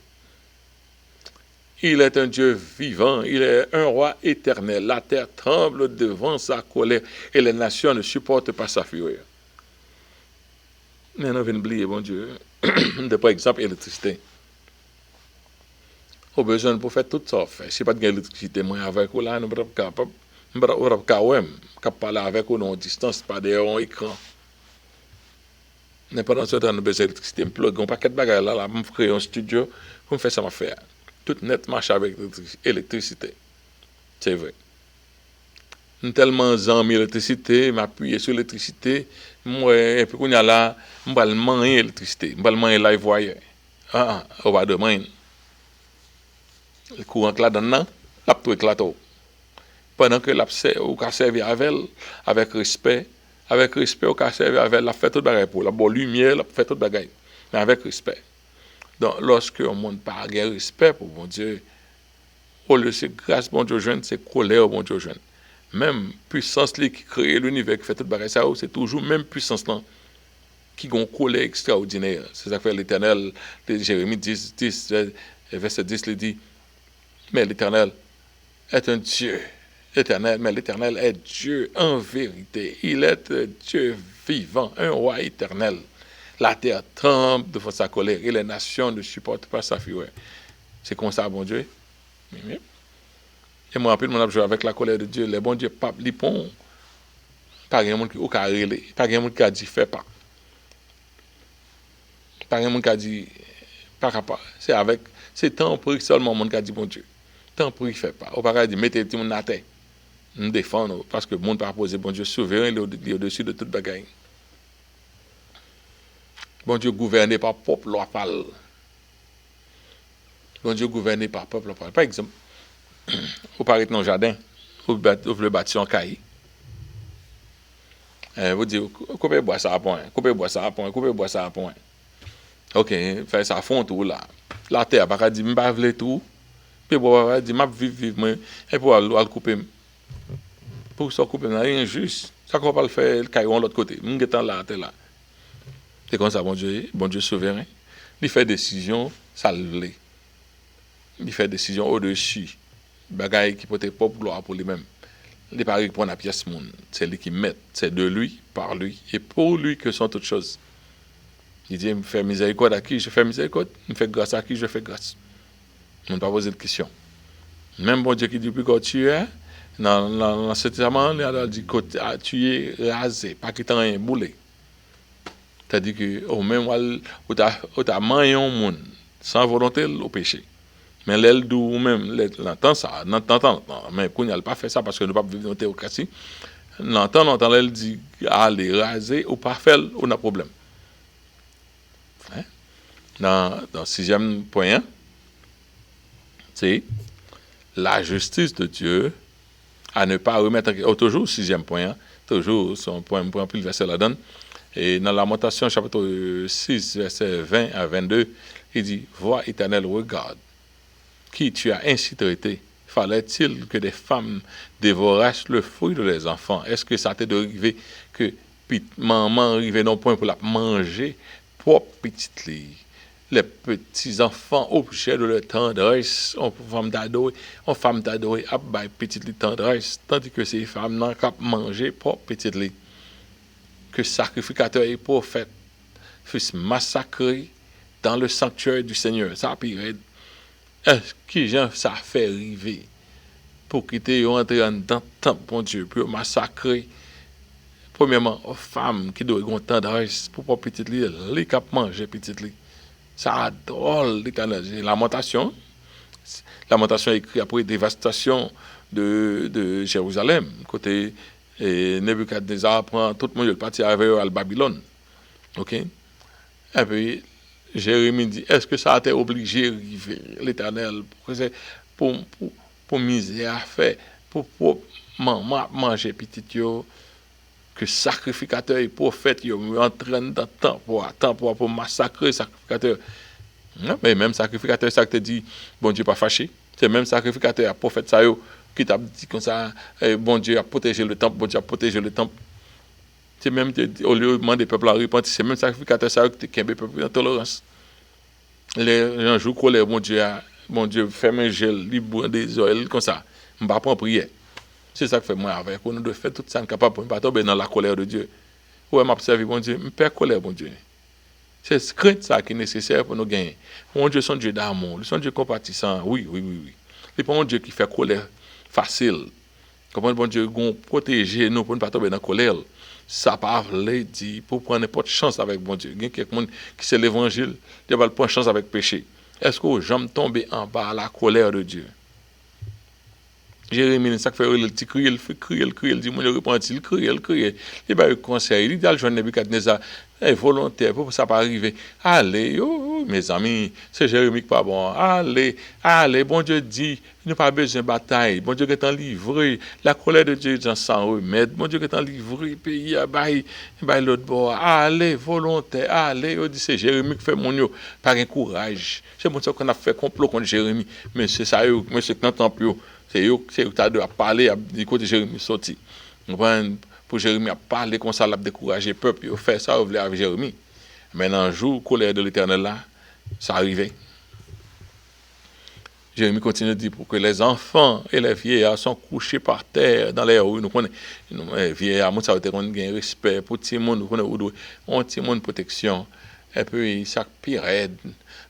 Il est un Dieu vivant, il est un roi éternel. La terre tremble devant sa colère et les nations ne supportent pas sa fureur. Mais on vient oublier, bon Dieu, de par exemple, l'électricité. Au besoin pour faire tout ça, fait. Si pas de l'électricité, moi avec vous là, nous ne sommes pas capables. Nous ne sommes pas capables parler avec vous à distance, pas derrière un écran. Mais pendant ce temps, nous avons besoin d'électricité. Je plug un paquet de bagages là, je crée un studio pour me faire ça m'a faire. Tout net marche avec l'électricité. C'est vrai. Nous tellement aimé l'électricité, m'appuyer sur l'électricité, moi, et puis qu'on y a là, je vais manger l'électricité, je vais manger live wire. On va demander. Le courant là dedans, l'a tout éclaté. Pendant que l'a servi avec respect, on a servi avec la fait tout bagaille pour la bonne lumière, la fait tout bagaille, mais avec respect. Donc lorsque on monte pas de respect pour bon Dieu, au lieu c'est grâce bon Dieu jeune, c'est colère bon Dieu jeune. Même puissance qui crée l'univers qui fait tout bagaille ça, c'est toujours même puissance là qui a une colère extraordinaire. C'est ça que fait l'Éternel, Jérémie 10, verset 10, il dit, mais l'Éternel est un Dieu éternel, mais l'Éternel est Dieu en vérité. Il est Dieu vivant, un roi éternel. La terre tremble devant sa colère et les nations ne supportent pas sa fureur. C'est comme ça, bon Dieu. Et moi, après, on a joué avec la colère de Dieu. Les bons dieux, pape, lipon. Pas de monde qui a relé. Pas de monde qui a dit, fais pas. Pas de monde qui a dit, pas capable. C'est temps pour seulement le monde qui a dit, bon Dieu. Tant pour y faire pas. On va dire, mettez tout le monde à terre. Nous défendons, parce que le monde ne peut pas poser, bon Dieu souverain, il est au-dessus de toute bagaille. Bon Dieu gouverné par peuple loi parle. Bon Dieu gouverné par peuple loi parle. Par exemple, vous parlez dans le jardin, vous le bâtir en cahier. Vous dites, coupez bois ça à point, coupez bois ça à point, coupez bois ça à point. Ok, fait ça fond tout là. La terre, pas dire, je ne veux tout. Puis bon, va dire, je vivre, et pour aller couper. Pour ça couper, c'est injuste. Ça qu'on va le faire, le caillou de l'autre côté. Nous sommes là, là. C'est comme ça, bon Dieu souverain. Il fait décision, ça le voulait. Il fait décision au-dessus. Bagaille qui peut être pas gloire pour lui-même. Il paraît pour la pièce monde. C'est lui qui met. C'est de lui, par lui, et pour lui que sont toutes choses. Il dit, je fais miséricorde à qui je fais miséricorde. Je fais grâce à qui je fais grâce. On ne peut pas poser de question. Même bon Dieu qui dit, plus quand tu es, dans ce testament, il a dit que tu es rasé, pas que tu as rien boulé. C'est-à-dire que au même où tu as mangé un monde sans volonté au péché. Mais l'aile ou même l'entend ça, n'entend mais qu'on n'a pas fait ça parce que nous ne pouvons pas vivre dans la théocratie. L'entend l'aile dit aller raser ou pas faire, on a problème. Hein? Dans le 6e point, c'est la justice de Dieu à ne pas remettre toujours 6e point, toujours son point plus le verset la donne. Et dans Lamentation chapitre 6 verset 20 à 22, il dit, vois Éternel, regarde qui tu as ainsi traité fallait-il que des femmes dévorassent le fruit de leurs enfants? Est-ce que ça t'est arrivé que maman arrivait dans le point pour la manger propre petite lit? Les petits enfants objets de leur tendresse, on femme d'adorer, à bailler petite lit tendresse, tandis que ces femmes n'ont qu'à manger propre petite lit. Que sacrificateur et prophète fussent massacrés dans le sanctuaire du Seigneur. Ça pire. Est-ce que ça fait arriver pour quitter entrer dans le temple, bon Dieu, pour massacrer, premièrement, aux femmes qui doivent avoir tendresse pour pas petite lit, les cap manger petite lit. Ça drôle, l'éternel. Lamentation. Lamentation écrit après dévastation de Jérusalem. Côté Nebuchadnezzar prend tout le monde, il parti avec eux à Babylone. OK? Et puis, Jérémie dit, est-ce que ça a été obligé d'arriver, l'éternel, pour misère à faire, pour manger petit yo, que sacrificateur et prophète yo entraînent dans le temps pour massacrer sacrificateur. Non, mais même sacrificateur, ça te dit, bon Dieu pas fâché. C'est même sacrificateur, prophète ça yo, qui t'a dit comme ça, bon Dieu a protégé le temple, bon Dieu a protégé le temple. C'est même, au lieu de demander peuple à repentir, c'est même sacrificateur ça qui te peuple en tolérance. Les jours colère, bon Dieu, ferme un gel, libre des oeils, comme ça. On va prendre prière. C'est ça que fait moi avec. On doit faire tout ça incapable pour ne pas tomber dans la colère de Dieu. Ouais, m'observer, bon Dieu, je perds colère, bon Dieu. C'est ce crainte ça qui est nécessaire pour nous gagner. Mon Dieu, son Dieu d'amour, son Dieu compatissant, oui. C'est pas un Dieu qui fait colère facile. Comment bon Dieu protéger nous pour ne pas tomber dans la colère. Ça parle dit pour prendre n'importe chance avec bon Dieu. Il y a quelqu'un qui c'est l'évangile, il va prendre chance avec péché. Est-ce que jamais tomber en bas à la colère de Dieu? Jérémie, ça fait il crie, il dit, mon Dieu, repenti, il crie. Il va conseil, il dit à le jeune Nebuchadnezzar, volontaire, pour ça pas arriver. Allez, mes amis, c'est Jérémie qui pas bon. Allez, bon Dieu dit, il n'a pas besoin de bataille. Bon Dieu est en livré. La colère de Dieu est sans remède. Bon Dieu est en livré, pays à bail l'autre bord. Allez, volontaire, allez. Il dit, c'est Jérémie qui fait mon Dieu, par un courage. C'est bon ça qu'on a fait complot contre Jérémie, mais c'est ça, mais c'est que n'entend plus. C'est eux qui ont parlé du côté de Jérémie sorti. Pour Jérémie a parlé comme ça, il a découragé le peuple, il a fait ça, il voulait avec Jérémie. Maintenant, jour, colère de l'Éternel là, ça arrivait. Jérémie continue de dire pour que les enfants et les vieillards sont couchés par terre dans les rues. Nous connaissons les vieillards, nous avons un respect pour tout le monde, nous connaissons une protection. Et puis, ça pire,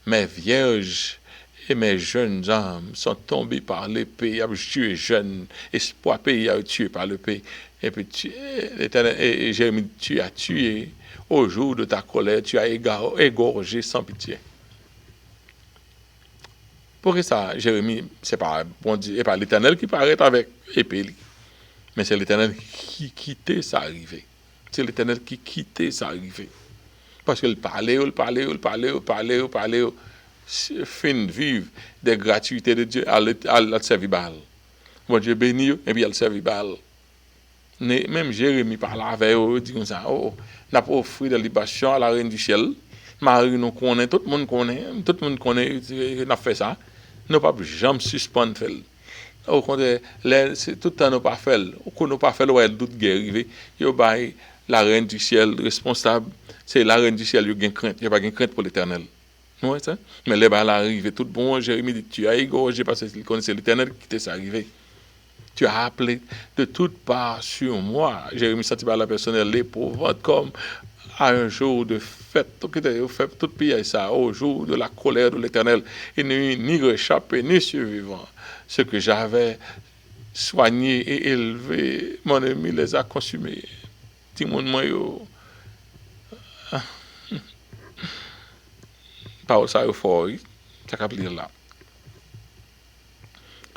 mes vierges et mes jeunes âmes sont tombés par l'épée, tué jeunes, espoir pays a tué par l'épée. Et puis Jérémie, tu as tué au jour de ta colère, tu as égorgé sans pitié. Pour ça, Jérémie, c'est pas bon Dieu, et pas l'Éternel qui paraît avec épée, mais c'est l'Éternel qui quittait sa arrivée. C'est l'Éternel qui quittait sa arrivée. Parce qu'il parlait, fin vivre des gratuités de Dieu à le servir Baal. Bon Dieu béni et puis à le servir Baal. Même Jérémie parle avec eux, dit comme ça, n'a pas offert de libation à la reine du ciel. Marie nous connaît, tout le monde connaît, n'a fait ça. Nous pas jamais suspendre fait. Au contraire, c'est tout le temps nous pas fait. Qu'on nous pas fait ouais doute guerre arrivé. Yo bail la reine du ciel responsable, c'est la reine du ciel yo gain crainte, y a pas gain crainte pour l'Éternel. Ouais, ça. Mais les balles arrivent, tout bon, Jérémie dit, tu as égorgé parce qu'il connaissait l'Éternel qui t'est arrivé. Tu as appelé de toutes parts sur moi. Jérémie sentit par la personnelle l'épouvante comme à un jour de fête. Fait tout pays ça, au jour de la colère de l'Éternel. Il n'y eut ni réchappé, ni survivant. Ce que j'avais soigné et élevé, mon ennemi les a consumés. Timon Moyo. Parole ça fort, ça cap lire là.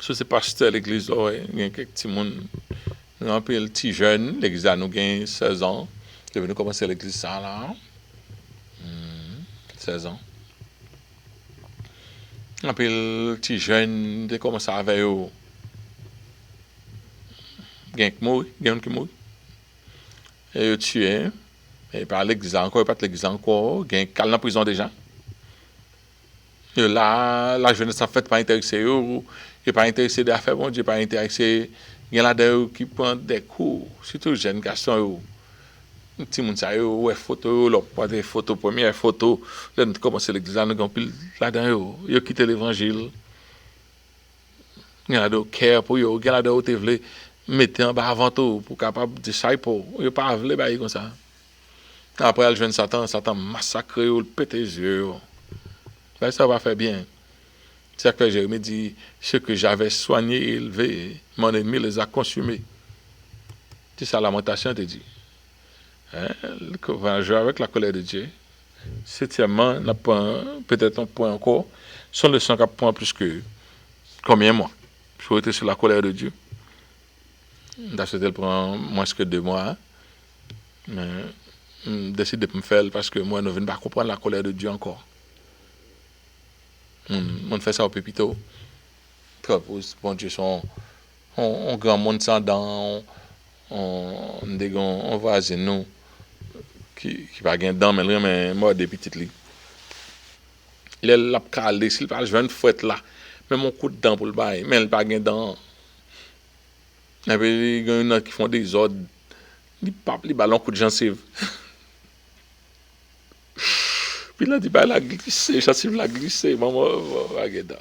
So c'est pasteur l'église il y a quelques petits monde un peu le petit jeune, l'église a nous gain 16 ans. Je venu commencer l'église ça là. 16 ans. Un peu le petit jeune, de commencer avec eux. Gain qui mourit. Et tué. Et par l'église encore, pas l'église encore, gain cal en prison déjà. Et là, la jeunesse en fait pas intéressé eux, qui pas intéressé de faire bon Dieu, pas intéressé, il y en a des qui prennent des cours, surtout jeunes garçons, petit monde ça yo, ouais photo, leur prend des photos, première photo, là nous commencer l'église là, nous avons pile là-dedans yo quitté l'évangile. Il y en a des cœur pour yo, il y en a des qui veulent mettre en bas avant tout pour capable de ça pour yo pas veulent bailler comme ça. Après elle jeune Satan massacre yo, le péter les yeux. Ben, ça va faire bien. C'est que Jérémie dit, ce que j'avais soigné et élevé, mon ennemi les a consumés. C'est ça, lamentation te dit. Hein? On va jouer avec la colère de Dieu. Septièmement, peut-être un point encore, son leçon qui prend plus que combien de mois? Pour être sur la colère de Dieu. D'ailleurs, elle prend moins que 2 mois. Mais je décide de me faire parce que moi, je ne viens pas comprendre la colère de Dieu encore. On fait ça au pépito. Bon Dieu, on grand monde sans dents, on voisin nous qui va gagner dents, mais moi des petites li. Il est là calé, s'il pas je viens de fouette là, mais mon coup de dents pour le bail, mais il pas gagner dents. Et puis il y en a qui font des ordres, les ballons coup de gencive. Puis là, il la glisser, gencive la glisser, maman va gagner dents.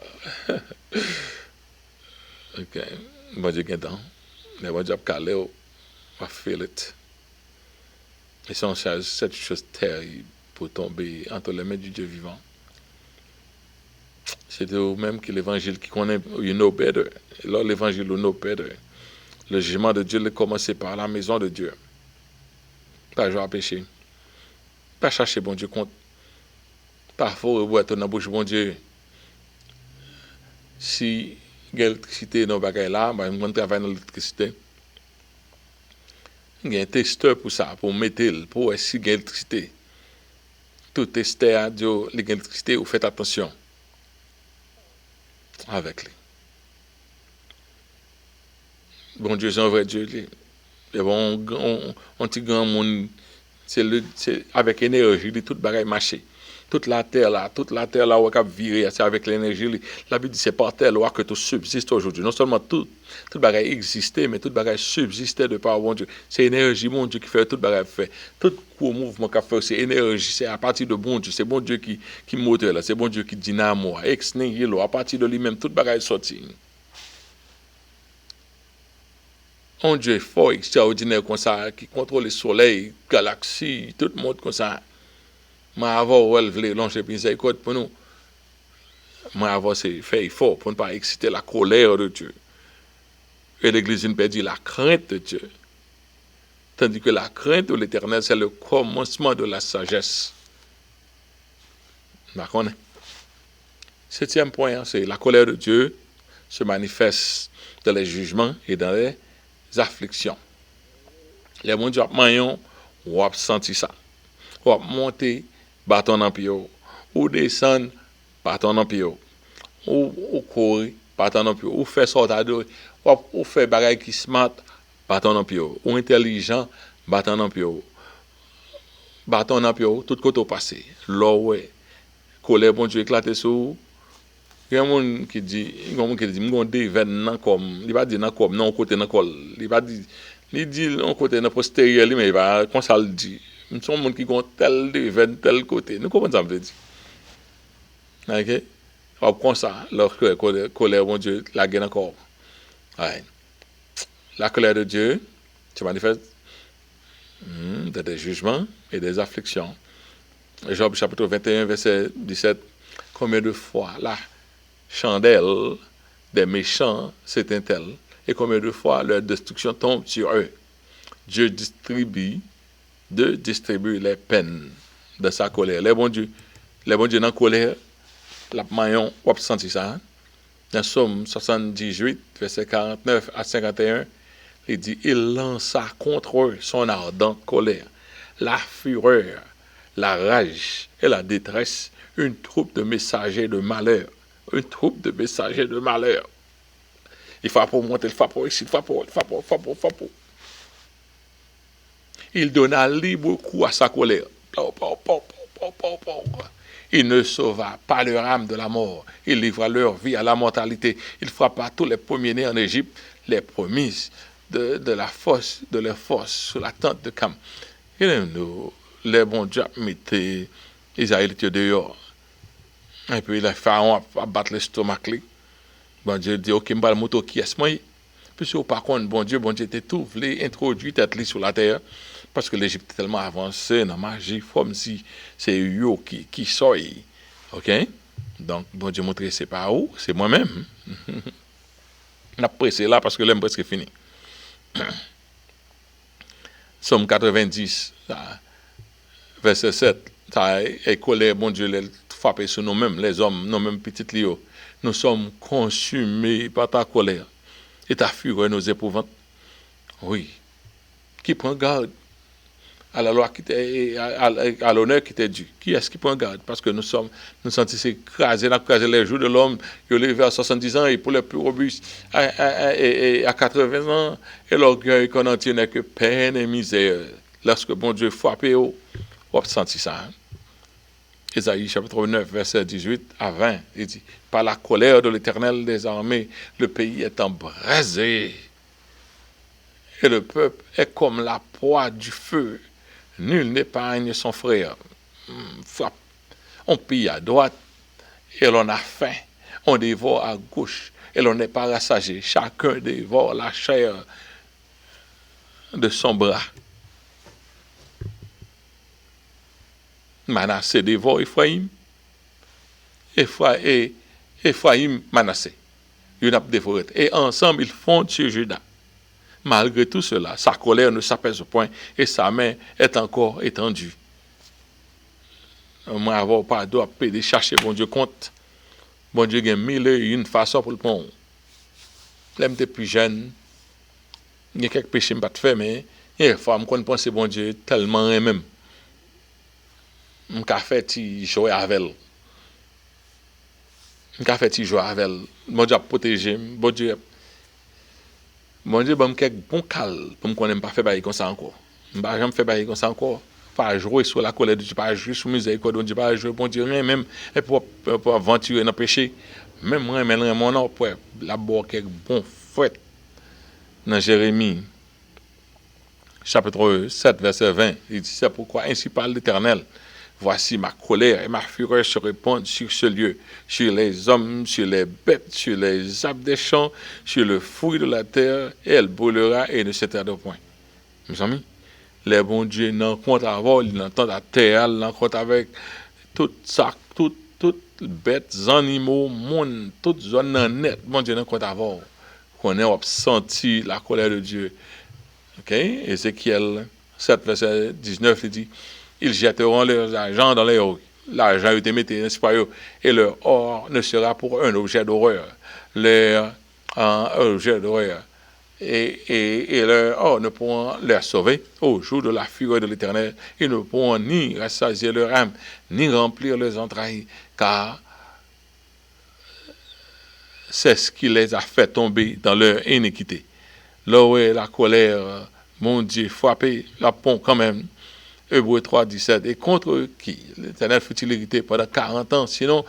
Ok, bon Dieu gagner dents. Mais bon Dieu calé, va feel it. Et c'est cette chose terrible pour tomber entre les mains du Dieu vivant. C'est eux-mêmes qui l'évangile qui connaît, you know better. Et là, l'évangile, you know better. Le jugement de Dieu, il commence par la maison de Dieu. Pas jouer à pécher. Pas chercher bon Dieu compte. Pas faux être dans la bouche bon Dieu. Si il y a l'électricité dans le bagage là, on travaille dans l'électricité. Il y a un testeur pour ça, pour mettre, pour essayer de l'électricité. Tout testeur a dit, l'électricité, vous faites attention avec lui. Bon Dieu, c'est un vrai Dieu. Et bon, on petit grand monde, c'est avec énergie, tout bagaille marché. Toute la terre là, où on a viré, c'est avec l'énergie. La Bible dit c'est par terre là que tout subsiste aujourd'hui. Non seulement tout bagaille existait, mais tout bagaille subsistait de par bon Dieu. C'est énergie, bon Dieu, qui fait tout bagaille fait. Tout mouvement qu'a fait, c'est énergie, c'est à partir de bon Dieu. C'est bon Dieu qui moteur là, c'est bon Dieu qui dynamo, ex nihilo, à partir de lui-même, tout bagaille sorti. Un Dieu fort, extraordinaire comme ça, qui contrôle le soleil, galaxies, tout le monde comme ça. Mais avant, elle voulait lancer miséricorde pour nous. Mais avant, c'est fait fort pour ne pas exciter la colère de Dieu. Et l'Église ne perdit la crainte de Dieu. Tandis que la crainte de l'Éternel, c'est le commencement de la sagesse. D'accord? Septième point, c'est la colère de Dieu se manifeste dans les jugements et dans les afflictions. Les gens qui ont ou ont senti ça. Ou ont monté, bâton dans pied, ou descendre, bâton dans pied, ou courir, bâton dans pied, ou faire sortir de, ou faire bagaille qui smart, bâton dans pied, ou intelligent, bâton dans pied, tout côté passé. Là, ouais, colère, bon Dieu, éclaté sur. Il y a un monde qui dit, mon Dieu, comme, il va dire non comme, non côté non col, il va dire, il dit non côté non postérieur, mais il va, comme ça le dit. Nous sommes monde qui ont tel devant tel côté. Nous comment ça veut dire? Ok? Alors comme ça, lorsque colère, mon Dieu, la guerre encore. Ouais. La colère de Dieu se manifeste dans des jugements et des afflictions. Job chapitre 21, verset 17, combien de fois là? Chandelle des méchants s'éteint-elle, et combien de fois leur destruction tombe sur eux. Dieu distribue les peines de sa colère. Les bons dieux dans la colère, la maillon, on peut sentir ça. Dans Somme 78, verset 49 à 51, il dit, il lança contre eux son ardente colère, la fureur, la rage et la détresse, une troupe de messagers de malheur. Une troupe de messagers de malheur. Il faut pour monter, il faut pour ici, il faut pour. Il donna libre cours à sa colère. Il ne sauva pas leur âme de la mort. Il livra leur vie à la mortalité. Il frappa tous les premiers-nés en Égypte, les promises de la force, de leur force, sur la tente de Cam. Et nous, les bons dieux mettaient Israël dehors. Et puis les pharaons a battre l'estomac. Bon Dieu dit, ok, je vais le moto qui est moi. Puis par contre, bon Dieu était tout voulu introduire tête sur la terre. Parce que l'Égypte est tellement avancée dans la magie, comme si c'est eux qui sort. Ok? Donc, bon Dieu montre c'est pas où, c'est moi-même. On a pressé là parce que l'aime presque fini. Somme 90, verset 7, ça est colère, bon Dieu, frappé sur nous-mêmes, les hommes, nous-mêmes petites lios. Nous sommes consumés par ta colère et ta fureur nous épouvante. Oui. Qui prend garde à la loi qui à l'honneur qui t'est dû. Qui est-ce qui prend garde? Parce que nous sentons écraser les jours de l'homme, il est à 70 ans et pour les plus robustes à 80 ans, et l'orgueil qu'on en tient n'est que peine et misère. Lorsque bon Dieu frappe, on sentit ça. Hein? Ésaïe chapitre 9, verset 18 à 20, il dit, par la colère de l'Éternel des armées, le pays est embrasé. Et le peuple est comme la proie du feu. Nul n'épargne son frère. Frappe. On pille à droite et l'on a faim. On dévore à gauche et l'on n'est pas rassasié. Chacun dévore la chair de son bras. Manassé dévore Ephraïm. Ephraïm, Manassé. Ils ont dévoré. Et ensemble, ils fondent sur Juda. Malgré tout cela, sa colère ne s'apaise point et sa main est encore étendue. Moi, avoir pas droit de chercher bon Dieu compte. Bon Dieu a mille et une façon pour le prendre. L'aime t'es plus jeune. Il y a quelques péchés que je ne faire, mais il y a des fois, je pense bon Dieu tellement même. Je fait petit jouer avec elle. Je fait petit jouer avec elle. Bon Dieu a protégé. Bon Dieu bon quelques bon cal pour me connaître pas faire bailler comme ça encore. Je pas jamais faire bailler comme ça encore. Pas jouer sur la colère de Dieu, pas jouer sur miséricorde de Dieu, pas jouer bon Dieu rien même et pour aventurer dans le péché. Même moi même mon nom pour la boire quelques bon fouet. Dans Jérémie chapitre 7 verset 20, il dit c'est pourquoi ainsi parle l'Éternel. Voici ma colère et ma fureur se répandent sur ce lieu, sur les hommes, sur les bêtes, sur les arbres des champs, sur le fruit de la terre, et elle brûlera et ne s'éteindra point. Mes amis, les bons dieux n'en comptent avoir, ils n'entendent la terre, ils n'en comptent avec tout ça, toutes bêtes, animaux, monde, toute zone net, bon Dieu n'en compte avoir. Qu'on ait senti la colère de Dieu. Ok? Ézéchiel 7, verset 19, il dit, ils jetteront leurs argent dans les rues. L'argent est mis, n'est-ce pas, et leur or ne sera pour un objet d'horreur. Leur objet d'horreur. Et leur or ne pourront les sauver au jour de la fureur de l'Éternel. Ils ne pourront ni rassasier leur âme, ni remplir leurs entrailles, car c'est ce qui les a fait tomber dans leur iniquité. Là où est la colère, mon Dieu, frappé, la pont quand même. Hébreux 3, 17. Et contre qui l'Éternel fut-il irrité pendant 40 ans, sinon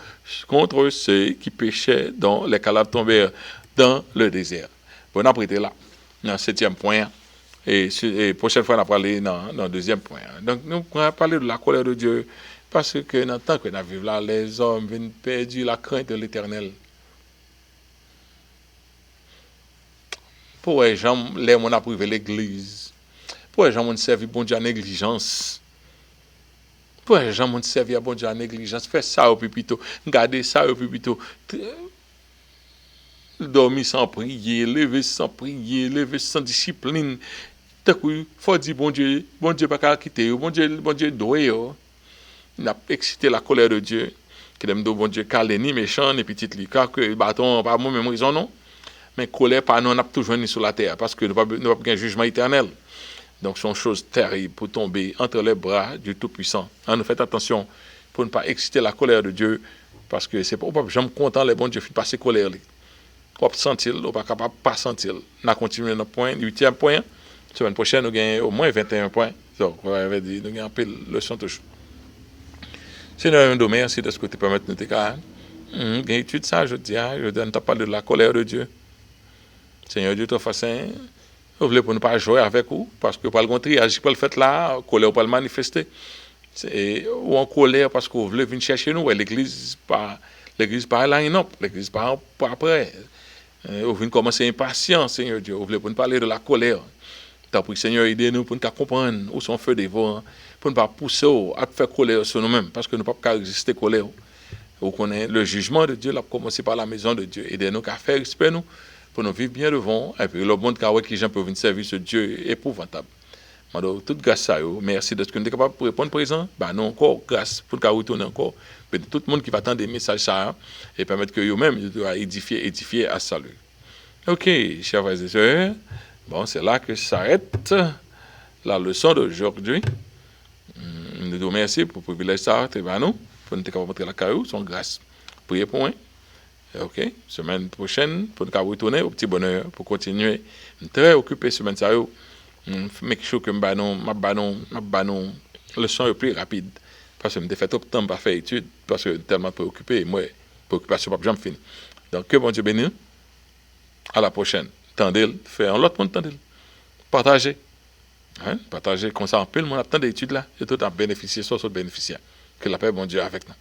contre ceux qui péchaient dont les calabres tombèrent dans le désert. Bon, on a prêté là, dans le 7e point. Et prochaine fois, on va parler dans le 2e point. Donc, nous allons parler de la colère de Dieu, parce que dans le temps que nous vivons là, les hommes viennent perdre la crainte de l'Éternel. Pour les gens, les gens ont privé l'église. Pour les gens ont servi bon Dieu à négligence. Pour les gens ont servi à bon Dieu à négligence. Fais ça au pupito. Gardez ça au pupito. Dormir sans prier, lever sans prier, lever sans discipline. Il faut dire bon Dieu pas quitter. Bon Dieu doit. Il a excité la colère de Dieu. Que aime bon Dieu calé ni méchant ni petit li. Car que bâton pas moi même raison non. Mais colère pas nous on a toujours ni sur la terre parce que nous pas un jugement éternel. Donc, ce sont choses terribles pour tomber entre les bras du Tout-Puissant. Nous faites attention pour ne pas exciter la colère de Dieu, parce que c'est pas jamais content les bons Dieu de passer colère. On peut sentir, on pas capable pas sentir. On a continué notre point, 8e point. Semaine prochaine, nous gagnons au moins 21 points. Donc, on va dire, nous gagnons un peu le leçon toujours. Seigneur, nous merci de ce que tu permets de nous déclarer. Étude ça, je dis, je donne ta parole de la colère de Dieu. Seigneur Dieu, toi, façon, vous voulez pour ne pas jouer avec vous, parce que par le contraire, agir pas le fait là, colère pas le manifester. Ou en colère parce que vous voulez venir chercher nous, l'église pas là, non, l'église pas après. Vous venez commencer impatient, Seigneur Dieu, vous voulez pour nous parler de la colère. T'as pris, Seigneur, aidez-nous pour nous comprendre où sont feu des vents, pour ne pas pousser à faire colère sur nous-mêmes, parce que nous ne pouvons pas résister à la colère. Vous connaissez le jugement de Dieu, là, commencer par la maison de Dieu. Aidez-nous à faire respect nous, pour nous vivre bien devant, et puis le monde qui les gens peuvent venir servir ce Dieu épouvantable. Alors, toute grâce à vous, merci de ce que nous sommes capables de répondre présent. Bah, nous encore, grâce pour nous retourner encore. Mais tout le monde qui va attendre des messages ça, et permettre que eux-mêmes soient édifiés à salut. Ok, chers frères et sœurs, bon, c'est là que s'arrête la leçon d'aujourd'hui. Nous vous remercions pour le privilège ça, nous, pour nous capables de montrer la caillou, son grâce. Priez pour moi. Ok, semaine prochaine, pour nous retourner au petit bonheur, pour continuer. Très occupé semaine ça. Make sure que ma leçon est plus rapide. Parce que je me fait tout le temps pour faire étude, parce que je suis tellement préoccupé, et moi, préoccupation pas jamais fini. Donc, que bon Dieu bénisse. À la prochaine. Tendez, faire un autre monde tendez. Partagez. Partagez, comme ça, on peut le monde attend d'études là, et tout en bénéficier, soit bénéficiaire. Que la paix, bon Dieu, avec nous.